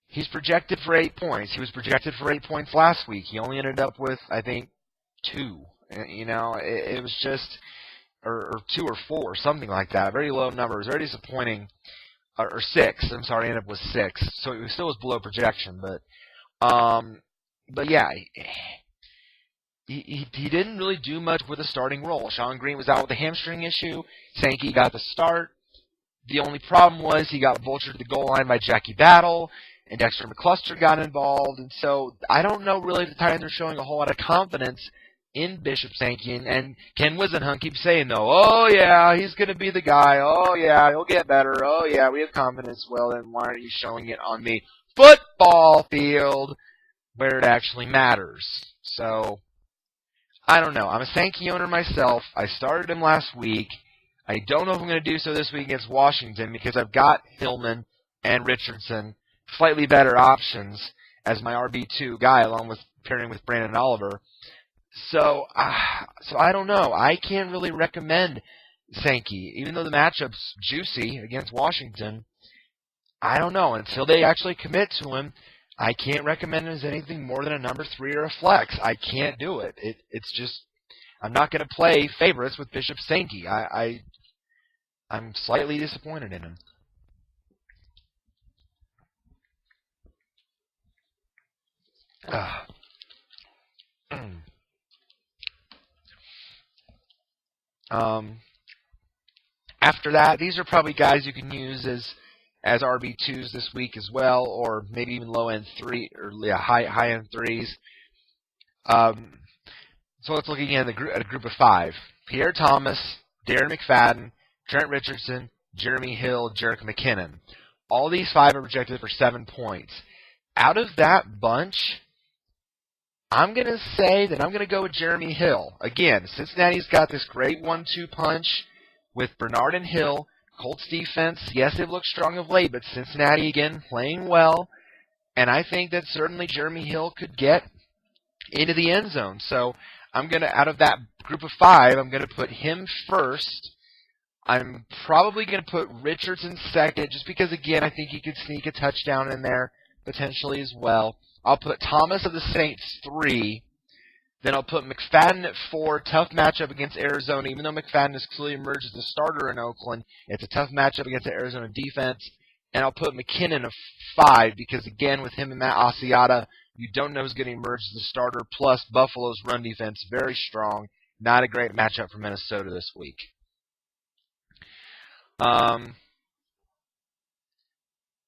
he's projected for 8 points. He was projected for 8 points last week. He only ended up with, I think, 2. You know, it was just, or 2 or 4, something like that. Very low number. It was very disappointing. Or 6. I'm sorry, ended up with 6. So it still was below projection, but yeah, he didn't really do much with a starting role. Sean Green was out with a hamstring issue. Sankey got the start. The only problem was he got vultured to the goal line by Jackie Battle, and Dexter McCluster got involved. And so I don't know really if the Titans are showing a whole lot of confidence in Bishop Sankey. And Ken Wisenhunt keeps saying, though, oh, yeah, he's going to be the guy. Oh, yeah, he'll get better. Oh, yeah, we have confidence. Well, then why aren't you showing it on the football field where it actually matters? So, I don't know. I'm a Sankey owner myself. I started him last week. I don't know if I'm going to do so this week against Washington because I've got Hillman and Richardson, slightly better options as my RB2 guy, along with pairing with Brandon Oliver. So I don't know. I can't really recommend Sankey, even though the matchup's juicy against Washington. I don't know. Until they actually commit to him, I can't recommend him as anything more than a number 3 or a flex. I can't do it. It's just, I'm not going to play favorites with Bishop Sankey. I'm slightly disappointed in him. After that, these are probably guys you can use as RB2s this week as well, or maybe even low-end 3 or high-end 3s. So let's look again at a group of 5. Pierre Thomas, Darren McFadden, Trent Richardson, Jeremy Hill, Jerick McKinnon. All these 5 are projected for 7 points. Out of that bunch, I'm going to say that I'm going to go with Jeremy Hill. Again, Cincinnati's got this great 1-2 punch with Bernard and Hill. Colts defense, yes, they've looked strong of late, but Cincinnati, again, playing well. And I think that certainly Jeremy Hill could get into the end zone. So I'm going to, out of that group of 5, I'm going to put him first. I'm probably going to put Richardson second, just because, again, I think he could sneak a touchdown in there potentially as well. I'll put Thomas of the Saints 3. Then I'll put McFadden at 4. Tough matchup against Arizona. Even though McFadden has clearly emerged as a starter in Oakland, it's a tough matchup against the Arizona defense. And I'll put McKinnon at 5 because, again, with him and Matt Asiata, you don't know who's going to emerge as a starter. Plus, Buffalo's run defense, very strong. Not a great matchup for Minnesota this week.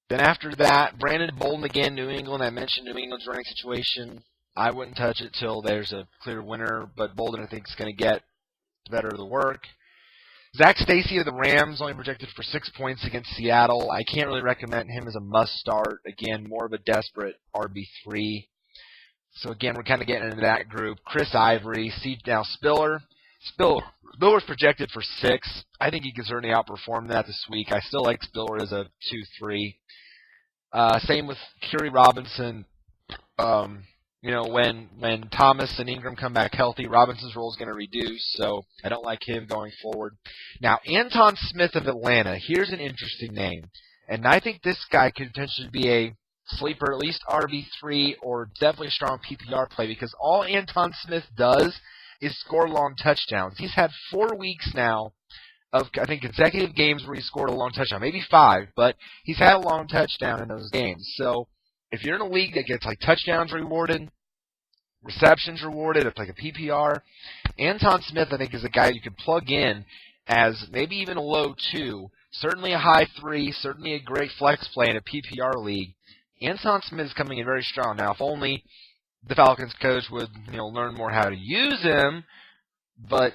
Then after that, Brandon Bolden again, New England. I mentioned New England's running situation. I wouldn't touch it till there's a clear winner, but Bolden I think is going to get better of the work. Zach Stacy of the Rams, only projected for 6 points against Seattle. I can't really recommend him as a must start. Again, more of a desperate RB3. So again, we're kind of getting into that group. Chris Ivory, now Spiller's projected for 6. I think he can certainly outperform that this week. I still like Spiller as a 2-3. Same with Curie Robinson. When Thomas and Ingram come back healthy, Robinson's role is going to reduce, so I don't like him going forward. Now, Anton Smith of Atlanta, here's an interesting name. And I think this guy could potentially be a sleeper, at least RB3, or definitely a strong PPR play, because all Anton Smith does is score long touchdowns. He's had 4 weeks now of, I think, consecutive games where he scored a long touchdown. Maybe 5, but he's had a long touchdown in those games. So if you're in a league that gets like touchdowns rewarded, receptions rewarded, it's like a PPR, Anton Smith, I think, is a guy you can plug in as maybe even a low 2, certainly a high 3, certainly a great flex play in a PPR league. Anton Smith is coming in very strong. Now, if only the Falcons coach would, learn more how to use him, but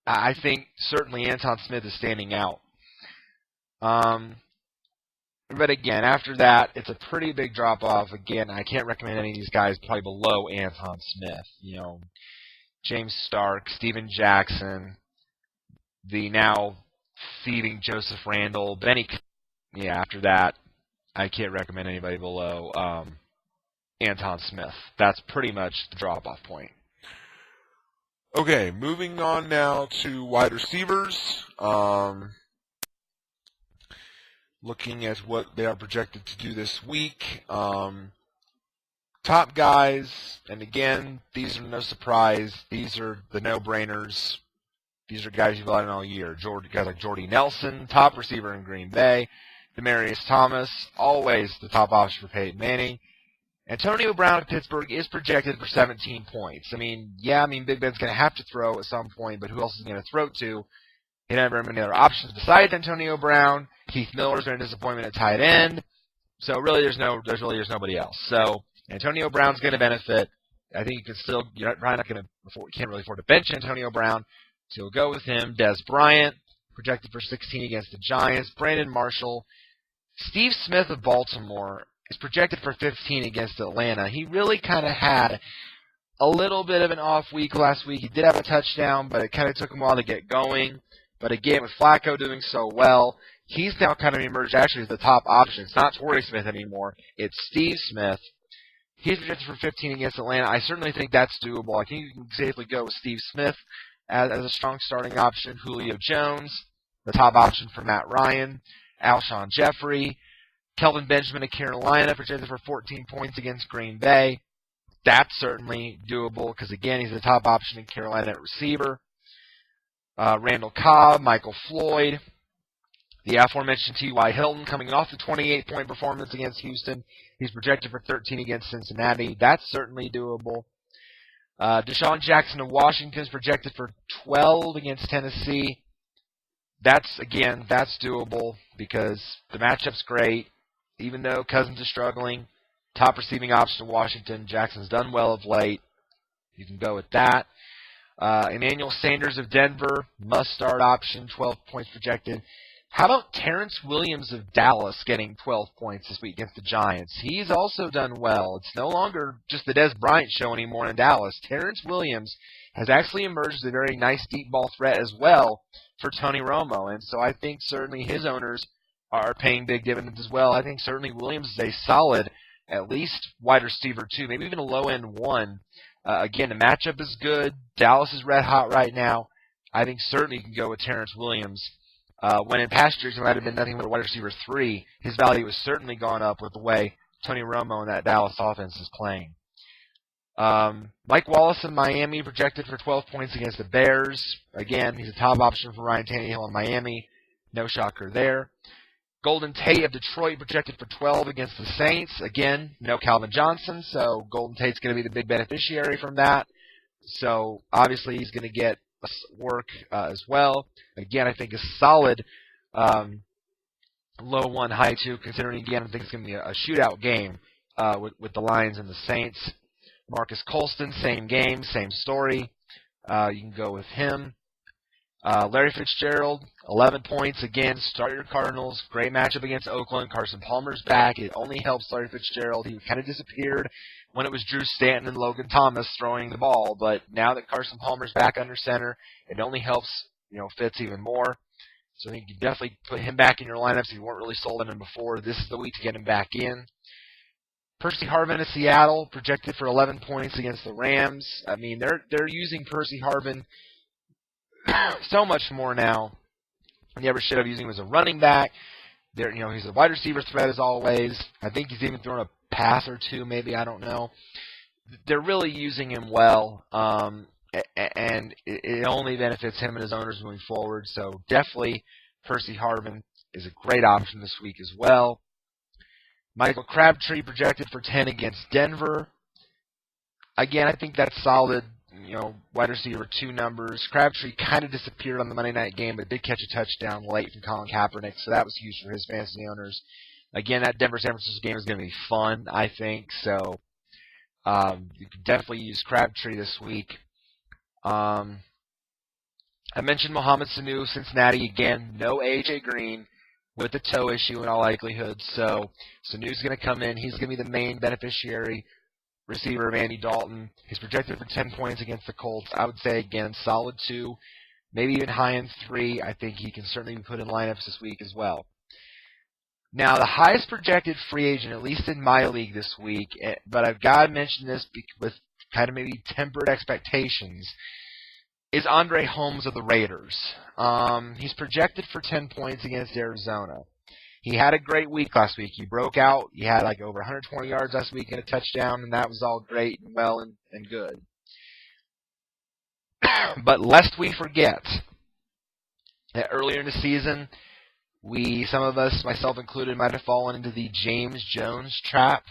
I think certainly Anton Smith is standing out. But again, after that, it's a pretty big drop-off. Again, I can't recommend any of these guys probably below Anton Smith. James Stark, Steven Jackson, the now thieving Joseph Randle, Benny. Yeah, after that, I can't recommend anybody below Anton Smith. That's pretty much the drop-off point. Okay, moving on now to wide receivers. Looking at what they are projected to do this week. Top guys, and again, these are no surprise. These are the no-brainers. These are guys you've relied on all year. Guys like Jordy Nelson, top receiver in Green Bay. Demaryius Thomas, always the top option for Peyton Manning. Antonio Brown of Pittsburgh is projected for 17 points. Big Ben's going to have to throw at some point, but who else is going to throw to? He doesn't have very many other options besides Antonio Brown. Keith Miller's been a disappointment at tight end. So really, there's nobody else. So Antonio Brown's going to benefit. I think you're probably not going to afford, can't really afford to bench Antonio Brown. So you'll go with him. Des Bryant, projected for 16 against the Giants. Brandon Marshall. Steve Smith of Baltimore is projected for 15 against Atlanta. He really kind of had a little bit of an off week last week. He did have a touchdown, but it kind of took him a while to get going. But again, with Flacco doing so well, he's now kind of emerged actually as the top option. It's not Torrey Smith anymore. It's Steve Smith. He's projected for 15 against Atlanta. I certainly think that's doable. I think you can safely go with Steve Smith as a strong starting option. Julio Jones, the top option for Matt Ryan. Alshon Jeffrey. Kelvin Benjamin of Carolina, projected for 14 points against Green Bay. That's certainly doable because, again, he's the top option in Carolina at receiver. Randall Cobb, Michael Floyd. The aforementioned T.Y. Hilton coming off the 28-point performance against Houston. He's projected for 13 against Cincinnati. That's certainly doable. Deshaun Jackson of Washington is projected for 12 against Tennessee. That's doable because the matchup's great. Even though Cousins is struggling, top receiving option in Washington. Jackson's done well of late. You can go with that. Emmanuel Sanders of Denver, must-start option, 12 points projected. How about Terrence Williams of Dallas getting 12 points this week against the Giants? He's also done well. It's no longer just the Des Bryant show anymore in Dallas. Terrence Williams has actually emerged as a very nice deep ball threat as well for Tony Romo. And so I think certainly his owners are paying big dividends as well. I think certainly Williams is a solid, at least wide receiver 2, maybe even a low-end 1. Again, the matchup is good. Dallas is red hot right now. I think certainly you can go with Terrence Williams. When in past years he might have been nothing but a wide receiver 3, his value has certainly gone up with the way Tony Romo and that Dallas offense is playing. Mike Wallace in Miami projected for 12 points against the Bears. Again, he's a top option for Ryan Tannehill in Miami. No shocker there. Golden Tate of Detroit projected for 12 against the Saints. Again, no Calvin Johnson, so Golden Tate's going to be the big beneficiary from that. So obviously he's going to get work as well. Again, I think a solid low 1, high 2, considering, again, I think it's going to be a shootout game with the Lions and the Saints. Marcus Colston, same game, same story. You can go with him. Larry Fitzgerald, 11 points again. Start your Cardinals. Great matchup against Oakland. Carson Palmer's back. It only helps Larry Fitzgerald. He kind of disappeared when it was Drew Stanton and Logan Thomas throwing the ball, but now that Carson Palmer's back under center, it only helps, Fitz even more. So I think you definitely put him back in your lineups if you weren't really sold on him before. This is the week to get him back in. Percy Harvin of Seattle, projected for 11 points against the Rams. I mean, they're using Percy Harvin so much more now than they ever should have. Using him as a running back. He's a wide receiver threat as always. I think he's even thrown a pass or two, maybe, I don't know. They're really using him well, and it only benefits him and his owners moving forward. So definitely Percy Harvin is a great option this week as well. Michael Crabtree projected for 10 against Denver. Again, I think that's solid, wide receiver 2 numbers. Crabtree kind of disappeared on the Monday night game, but did catch a touchdown late from Colin Kaepernick, so that was huge for his fantasy owners. Again, that Denver-San Francisco game is going to be fun, I think, so you can definitely use Crabtree this week. I mentioned Mohamed Sanu, Cincinnati. Again, no A.J. Green with the toe issue in all likelihood, so Sanu's going to come in. He's going to be the main beneficiary receiver of Andy Dalton. He's projected for 10 points against the Colts. I would say, again, solid 2, maybe even high in 3. I think he can certainly be put in lineups this week as well. Now, the highest projected free agent, at least in my league this week, but I've got to mention this with kind of maybe tempered expectations, is Andre Holmes of the Raiders. He's projected for 10 points against Arizona. He had a great week last week. He broke out. He had like over 120 yards last week and a touchdown, and that was all great and well and good. But lest we forget that earlier in the season, some of us, myself included, might have fallen into the James Jones trap,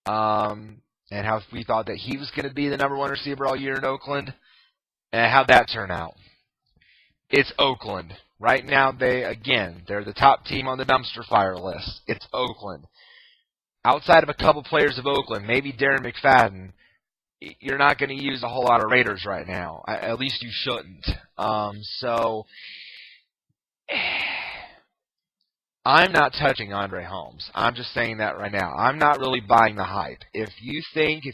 and how we thought that he was going to be the number 1 receiver all year in Oakland. And how'd that turn out? It's Oakland. Right now, they're the top team on the dumpster fire list. It's Oakland. Outside of a couple players of Oakland, maybe Darren McFadden, you're not going to use a whole lot of Raiders right now. At least you shouldn't. So I'm not touching Andre Holmes. I'm just saying that right now. I'm not really buying the hype. If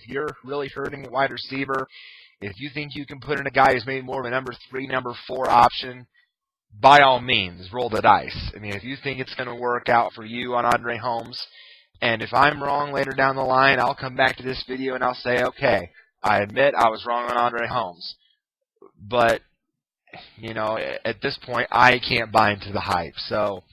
you're really hurting at wide receiver, if you think you can put in a guy who's maybe more of a number 3, number 4 option, by all means, roll the dice. I mean, if you think it's going to work out for you on Andre Holmes, and if I'm wrong later down the line, I'll come back to this video and I'll say, okay, I admit I was wrong on Andre Holmes. But, at this point, I can't buy into the hype. So,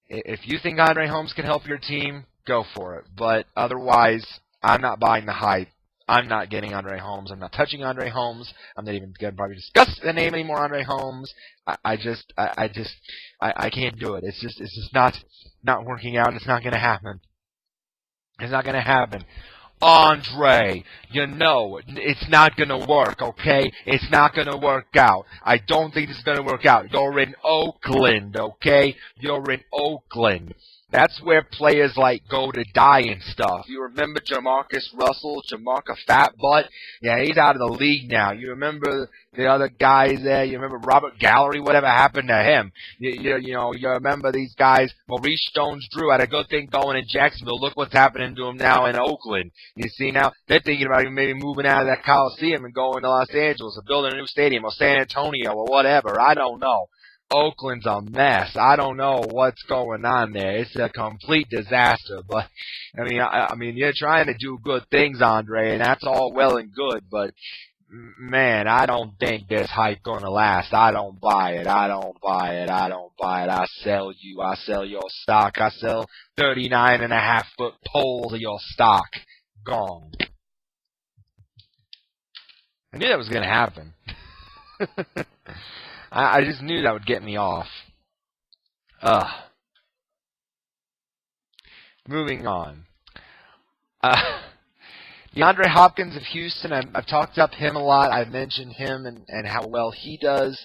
if you think Andre Holmes can help your team, go for it. But otherwise, I'm not buying the hype. I'm not getting Andre Holmes. I'm not touching Andre Holmes. I'm not even going to probably discuss the name anymore, Andre Holmes. I can't do it. It's just not working out. It's not going to happen. It's not going to happen. Andre, it's not going to work, okay? It's not going to work out. I don't think it's going to work out. You're in Oakland, okay? You're in Oakland. That's where players go to die and stuff. You remember Jamarcus Russell, Jamarca Fat Butt? Yeah, he's out of the league now. You remember the other guys there? You remember Robert Gallery? Whatever happened to him? You remember these guys? Maurice Jones-Drew had a good thing going in Jacksonville. Look what's happening to him now in Oakland. You see now? They're thinking about maybe moving out of that Coliseum and going to Los Angeles or building a new stadium or San Antonio or whatever. I don't know. Oakland's a mess. I don't know what's going on there. It's a complete disaster. But I mean, you're trying to do good things, Andre, and that's all well and good. But man, I don't think this hype gonna last. I don't buy it. I don't buy it. I don't buy it. I sell you. I sell your stock. I sell 39.5-foot poles of your stock. Gone. I knew that was gonna happen. I just knew that would get me off. Moving on. DeAndre Hopkins of Houston, I've talked up him a lot. I've mentioned him and how well he does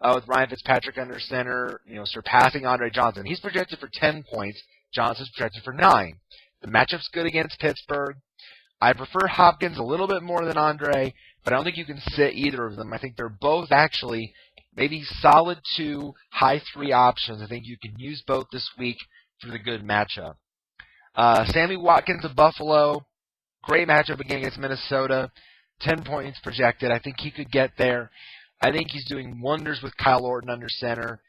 with Ryan Fitzpatrick under center, surpassing Andre Johnson. He's projected for 10 points. Johnson's projected for 9. The matchup's good against Pittsburgh. I prefer Hopkins a little bit more than Andre, but I don't think you can sit either of them. I think they're both actually maybe solid 2, high 3 options. I think you can use both this week for the good matchup. Sammy Watkins of Buffalo, great matchup again against Minnesota. 10 points projected. I think he could get there. I think he's doing wonders with Kyle Orton under center.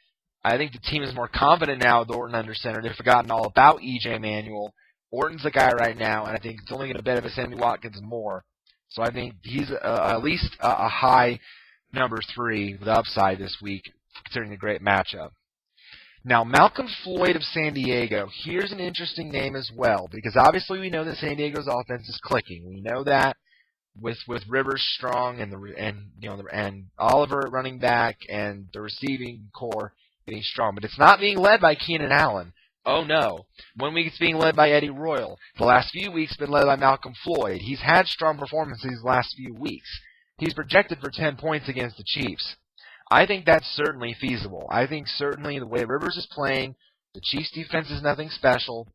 I think the team is more confident now with Orton under center. They've forgotten all about E.J. Manuel. Orton's the guy right now, and I think it's only going to benefit Sammy Watkins more. So I think he's at least a high number 3 with upside this week, considering the great matchup. Now, Malcolm Floyd of San Diego. Here's an interesting name as well, because obviously we know that San Diego's offense is clicking. We know that with Rivers strong and Oliver at running back and the receiving core getting strong, but it's not being led by Keenan Allen. Oh no. 1 week it's being led by Eddie Royal. The last few weeks it's been led by Malcolm Floyd. He's had strong performances these last few weeks. He's projected for 10 points against the Chiefs. I think that's certainly feasible. I think certainly the way Rivers is playing, the Chiefs defense is nothing special.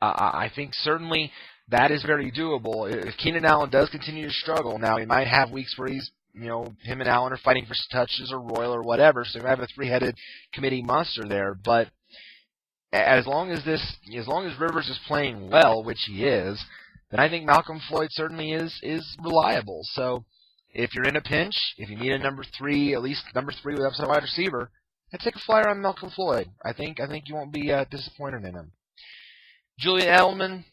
I think certainly that is very doable. If Keenan Allen does continue to struggle, now he might have weeks where he's, him and Allen are fighting for touches or Royal or whatever, so you might have a 3-headed committee monster there. But as long as Rivers is playing well, which he is, then I think Malcolm Floyd certainly is reliable. So if you're in a pinch, if you need a number 3, at least number 3 with upside wide receiver, I'd take a flyer on Malcolm Floyd. I think you won't be disappointed in him. Julian Edelman,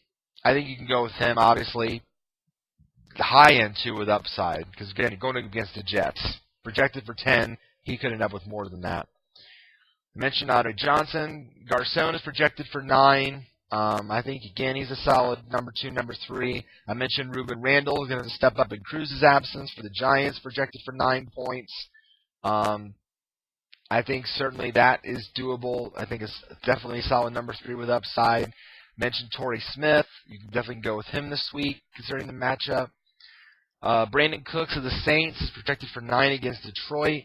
I think you can go with him, obviously. The high end, too, with upside, because, again, going against the Jets. Projected for 10, he could end up with more than that. I mentioned Andre Johnson. Garcon is projected for 9. I think, again, he's a solid number 2, number 3. I mentioned Ruben Randall is going to step up in Cruz's absence for the Giants, projected for 9 points. I think certainly that is doable. I think it's definitely a solid number 3 with upside. Mentioned Torrey Smith. You can definitely go with him this week, considering the matchup. Brandon Cooks of the Saints is projected for 9 against Detroit.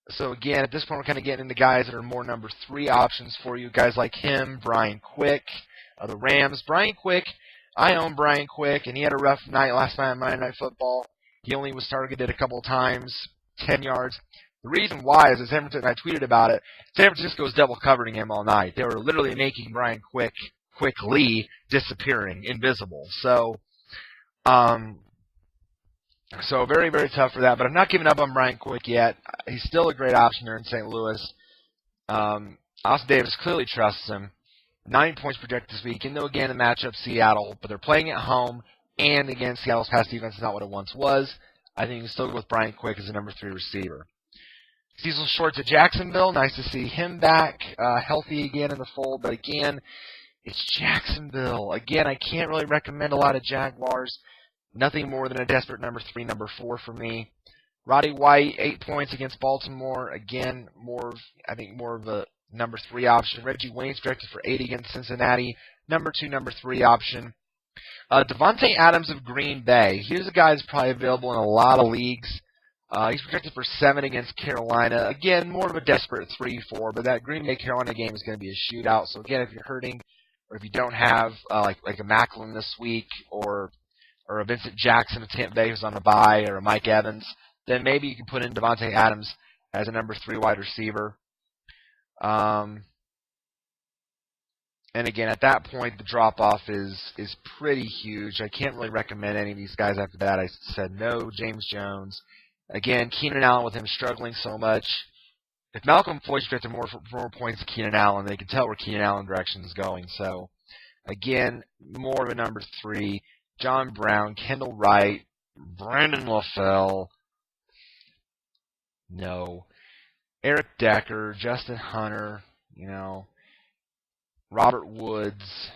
So again, at this point, we're kind of getting into guys that are more number 3 options for you. Guys like him, Brian Quick of the Rams. Brian Quick, I own Brian Quick, and he had a rough night last night on Monday Night Football. He only was targeted a couple of times, 10 yards. The reason why is that San Francisco, and I tweeted about it, San Francisco was double covering him all night. They were literally making Brian quickly disappearing, invisible. So very, very tough for that. But I'm not giving up on Brian Quick yet. He's still a great option there in St. Louis. Austin Davis clearly trusts him. 9 points projected this week. And though, again, the matchup Seattle, but they're playing at home, and again, Seattle's pass defense is not what it once was. I think you can still go with Brian Quick as a number 3 receiver. Cecil Shorts at Jacksonville. Nice to see him back, healthy again in the fold. But again, it's Jacksonville. Again, I can't really recommend a lot of Jaguars. Nothing more than a desperate number 3, number 4 for me. Roddy White, 8 points against Baltimore. Again, more of a number 3 option. Reggie Wayne's projected for 8 against Cincinnati. Number 2, number 3 option. Devontae Adams of Green Bay. Here's a guy that's probably available in a lot of leagues. He's projected for 7 against Carolina. Again, more of a desperate 3-4, but that Green Bay-Carolina game is going to be a shootout. So again, if you're hurting, or if you don't have like a Macklin this week, or a Vincent Jackson of Tampa Bay who's on the bye, or a Mike Evans, then maybe you can put in Devontae Adams as a number 3 wide receiver. And again, at that point, the drop-off is pretty huge. I can't really recommend any of these guys after that. I said no James Jones. Again, Keenan Allen with him struggling so much. If Malcolm Floyd's projected more points than Keenan Allen, they can tell where Keenan Allen's direction is going. So, again, more of a number 3. John Brown, Kendall Wright, Brandon LaFell. No. Eric Decker, Justin Hunter, Robert Woods.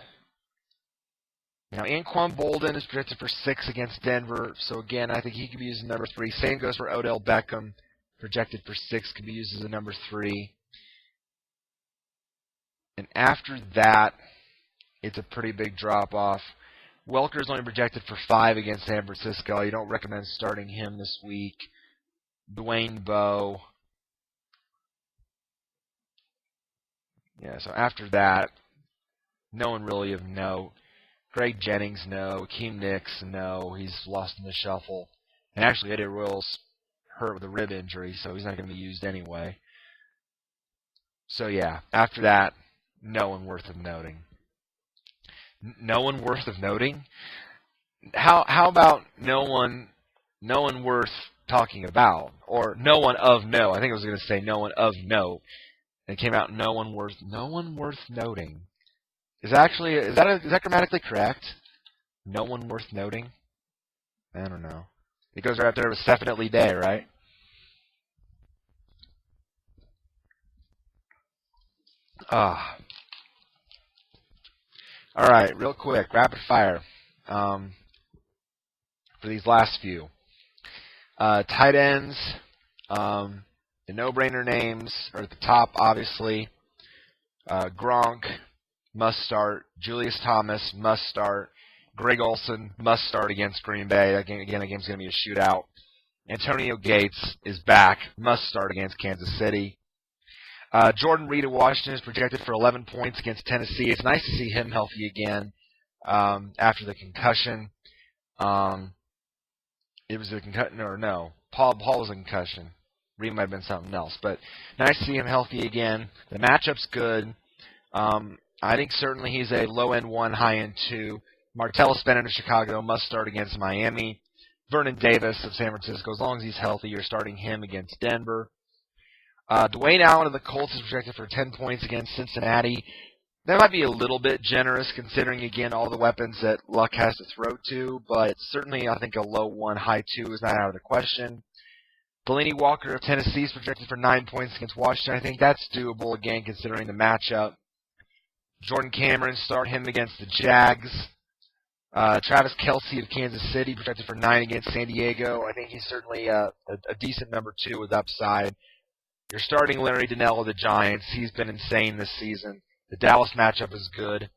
Anquan Bolden is projected for 6 against Denver. So, again, I think he could be used as number 3. Same goes for Odell Beckham. Projected for 6, could be used as a number 3. And after that, it's a pretty big drop-off. Welker's only projected for 5 against San Francisco. You don't recommend starting him this week. Dwayne Bowe. Yeah, so after that, no one really of note. Greg Jennings, no. Akeem Nicks, no. He's lost in the shuffle. And actually, Eddie Royal's hurt with a rib injury, so he's not going to be used anyway. So yeah, after that, no one worth of noting. No one worth of noting? How about no one worth talking about, or no one of note? I think I was going to say no one of note. And it came out no one worth noting. Is that grammatically correct? No one worth noting? I don't know. It goes right up there with definitely day, right? All right, real quick, rapid fire for these last few. Tight ends, the no-brainer names are at the top, obviously. Gronk, must start. Julius Thomas, must start. Greg Olsen, must start against Green Bay. That game's going to be a shootout. Antonio Gates is back, must start against Kansas City. Jordan Reed of Washington is projected for 11 points against Tennessee. It's nice to see him healthy again after the concussion. It was a concussion, or no, Paul was a concussion. Reed might have been something else, but nice to see him healthy again. The matchup's good. I think certainly he's a low-end 1, high-end 2. Martellus Bennett of Chicago must start against Miami. Vernon Davis of San Francisco, as long as he's healthy, you're starting him against Denver. Dwayne Allen of the Colts is projected for 10 points against Cincinnati. That might be a little bit generous considering, again, all the weapons that Luck has to throw to, but certainly I think a low 1, high 2 is not out of the question. Delaney Walker of Tennessee is projected for 9 points against Washington. I think that's doable, again, considering the matchup. Jordan Cameron, start him against the Jags. Travis Kelce of Kansas City, projected for 9 against San Diego. I think he's certainly a decent number 2 with upside. You're starting Larry Donnell of the Giants. He's been insane this season. The Dallas matchup is good.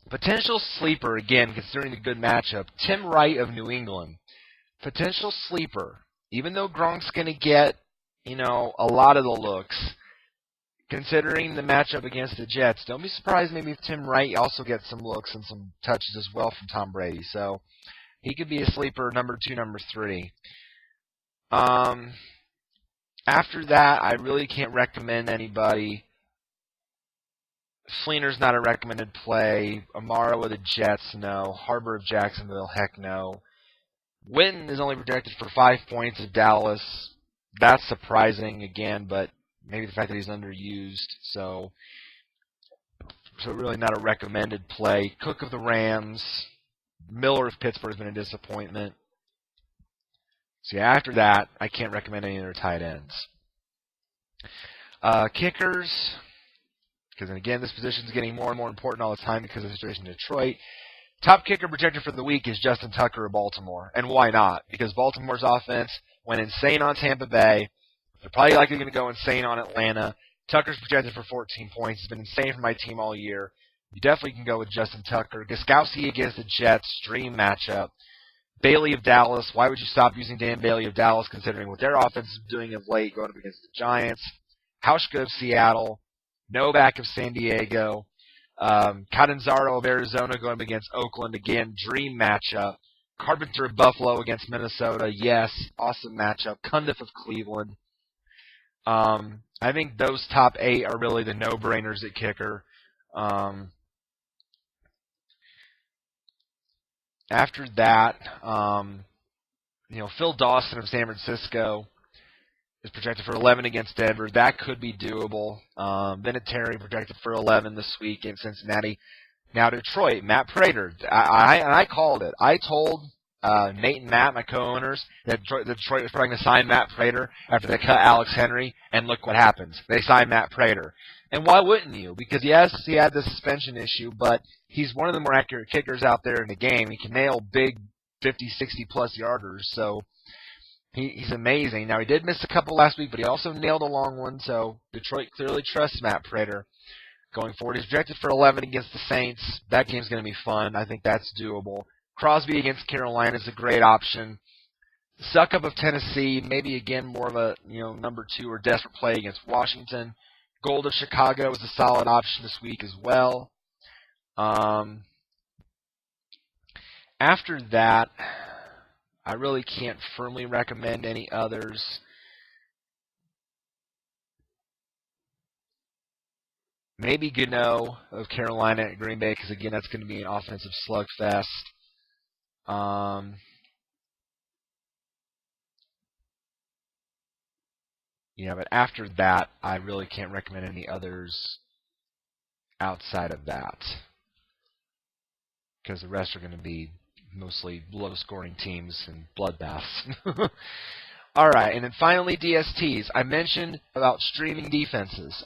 Potential sleeper, again, considering the good matchup, Tim Wright of New England. Potential sleeper. Even though Gronk's going to get, a lot of the looks, considering the matchup against the Jets, don't be surprised maybe if Tim Wright also gets some looks and some touches as well from Tom Brady. So he could be a sleeper, number 2, number 3. After that, I really can't recommend anybody. Fleener's not a recommended play. Amaro of the Jets, no. Harbor of Jacksonville, heck no. Witten is only projected for 5 points of Dallas. That's surprising, again, but maybe the fact that he's underused. So really not a recommended play. Cook of the Rams. Miller of Pittsburgh has been a disappointment. So yeah, after that, I can't recommend any of their tight ends. Kickers, because again, this position is getting more and more important all the time because of the situation in Detroit. Top kicker projected for the week is Justin Tucker of Baltimore. And why not? Because Baltimore's offense went insane on Tampa Bay. They're probably likely going to go insane on Atlanta. Tucker's projected for 14 points. He's been insane for my team all year. You definitely can go with Justin Tucker. Gostkowski against the Jets, dream matchup. Bailey of Dallas. Why would you stop using Dan Bailey of Dallas considering what their offense is doing of late going up against the Giants? Hauschka of Seattle. Novak of San Diego. Catanzaro of Arizona going up against Oakland. Again, dream matchup. Carpenter of Buffalo against Minnesota. Yes, awesome matchup. Cundiff of Cleveland. I think those top 8 are really the no-brainers at kicker. After that, Phil Dawson of San Francisco is projected for 11 against Denver. That could be doable. Vinatieri projected for 11 this week in Cincinnati. Now Detroit, Matt Prater. I called it. I told Nate and Matt, my co-owners, that Detroit was probably going to sign Matt Prater after they cut Alex Henry, and look what happens. They signed Matt Prater. And why wouldn't you? Because yes, he had the suspension issue, but he's one of the more accurate kickers out there in the game. He can nail big 50, 60-plus yarders, so he's amazing. Now, he did miss a couple last week, but he also nailed a long one, so Detroit clearly trusts Matt Prater going forward. He's projected for 11 against the Saints. That game's going to be fun. I think that's doable. Crosby against Carolina is a great option. Suckup of Tennessee, maybe again more of a number 2 or desperate play against Washington. Gold of Chicago is a solid option this week as well. After that, I really can't firmly recommend any others. Maybe Gano of Carolina at Green Bay, because again, that's going to be an offensive slugfest. But after that, I really can't recommend any others outside of that, because the rest are going to be mostly low-scoring teams and bloodbaths. All right, and then finally, DSTs. I mentioned about streaming defenses.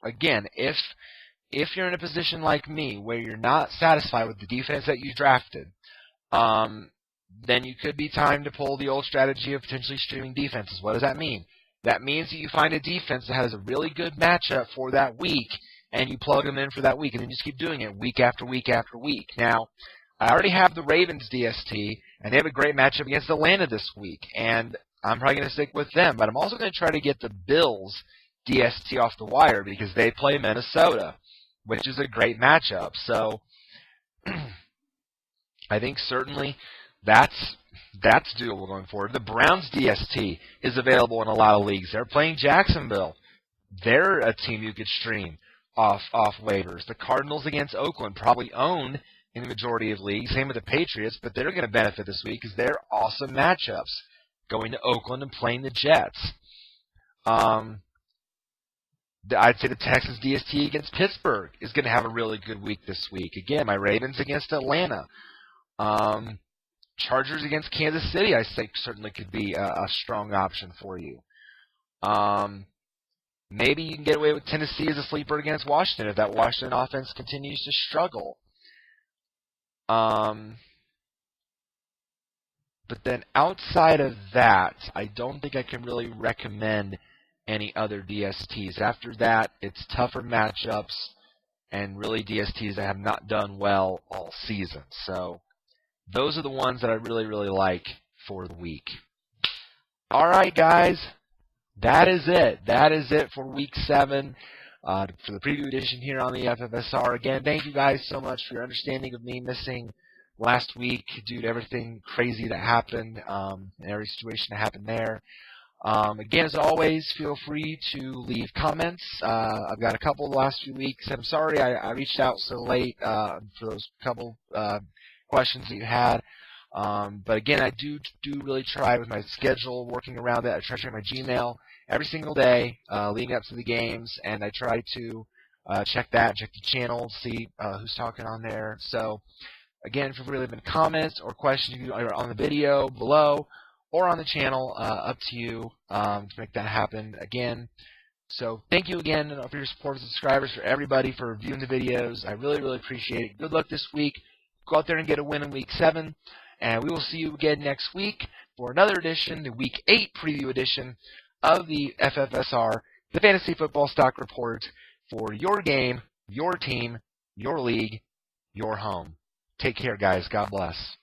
Again, if you're in a position like me where you're not satisfied with the defense that you drafted, then you could be time to pull the old strategy of potentially streaming defenses. What does that mean? That means that you find a defense that has a really good matchup for that week, and you plug them in for that week, and then you just keep doing it week after week after week. Now, I already have the Ravens DST, and they have a great matchup against Atlanta this week, and I'm probably going to stick with them. But I'm also going to try to get the Bills DST off the wire because they play Minnesota, which is a great matchup. So I think certainly that's doable going forward. The Browns DST is available in a lot of leagues. They're playing Jacksonville. They're a team you could stream off waivers. The Cardinals against Oakland, probably owned in the majority of leagues. Same with the Patriots, but they're going to benefit this week because they're awesome matchups, going to Oakland and playing the Jets. I'd say the Texans DST against Pittsburgh is going to have a really good week this week. Again, my Ravens against Atlanta. Chargers against Kansas City, I think certainly could be a strong option for you. Maybe you can get away with Tennessee as a sleeper against Washington if that Washington offense continues to struggle. But then outside of that, I don't think I can really recommend any other DSTs. After that, it's tougher matchups and really DSTs that have not done well all season. So those are the ones that I really, really like for the week. All right, guys. That is it. That is it for Week 7 for the preview edition here on the FFSR. Again, thank you guys so much for your understanding of me missing last week due to everything crazy that happened and every situation that happened there. Again, as always, feel free to leave comments. I've got a couple the last few weeks. I'm sorry I reached out so late for those couple questions that you had. But again, I do really try with my schedule, working around that. I try to check my Gmail every single day leading up to the games, and I try to check the channel, see who's talking on there. So again, feel free to leave comments or questions either on the video below or on the channel, up to you to make that happen again. So thank you again for your support as subscribers, for everybody for viewing the videos. I really, really appreciate it. Good luck this week. Go out there and get a win in Week 7. And we will see you again next week for another edition, the Week 8 preview edition of the FFSR, the Fantasy Football Stock Report, for your game, your team, your league, your home. Take care, guys. God bless.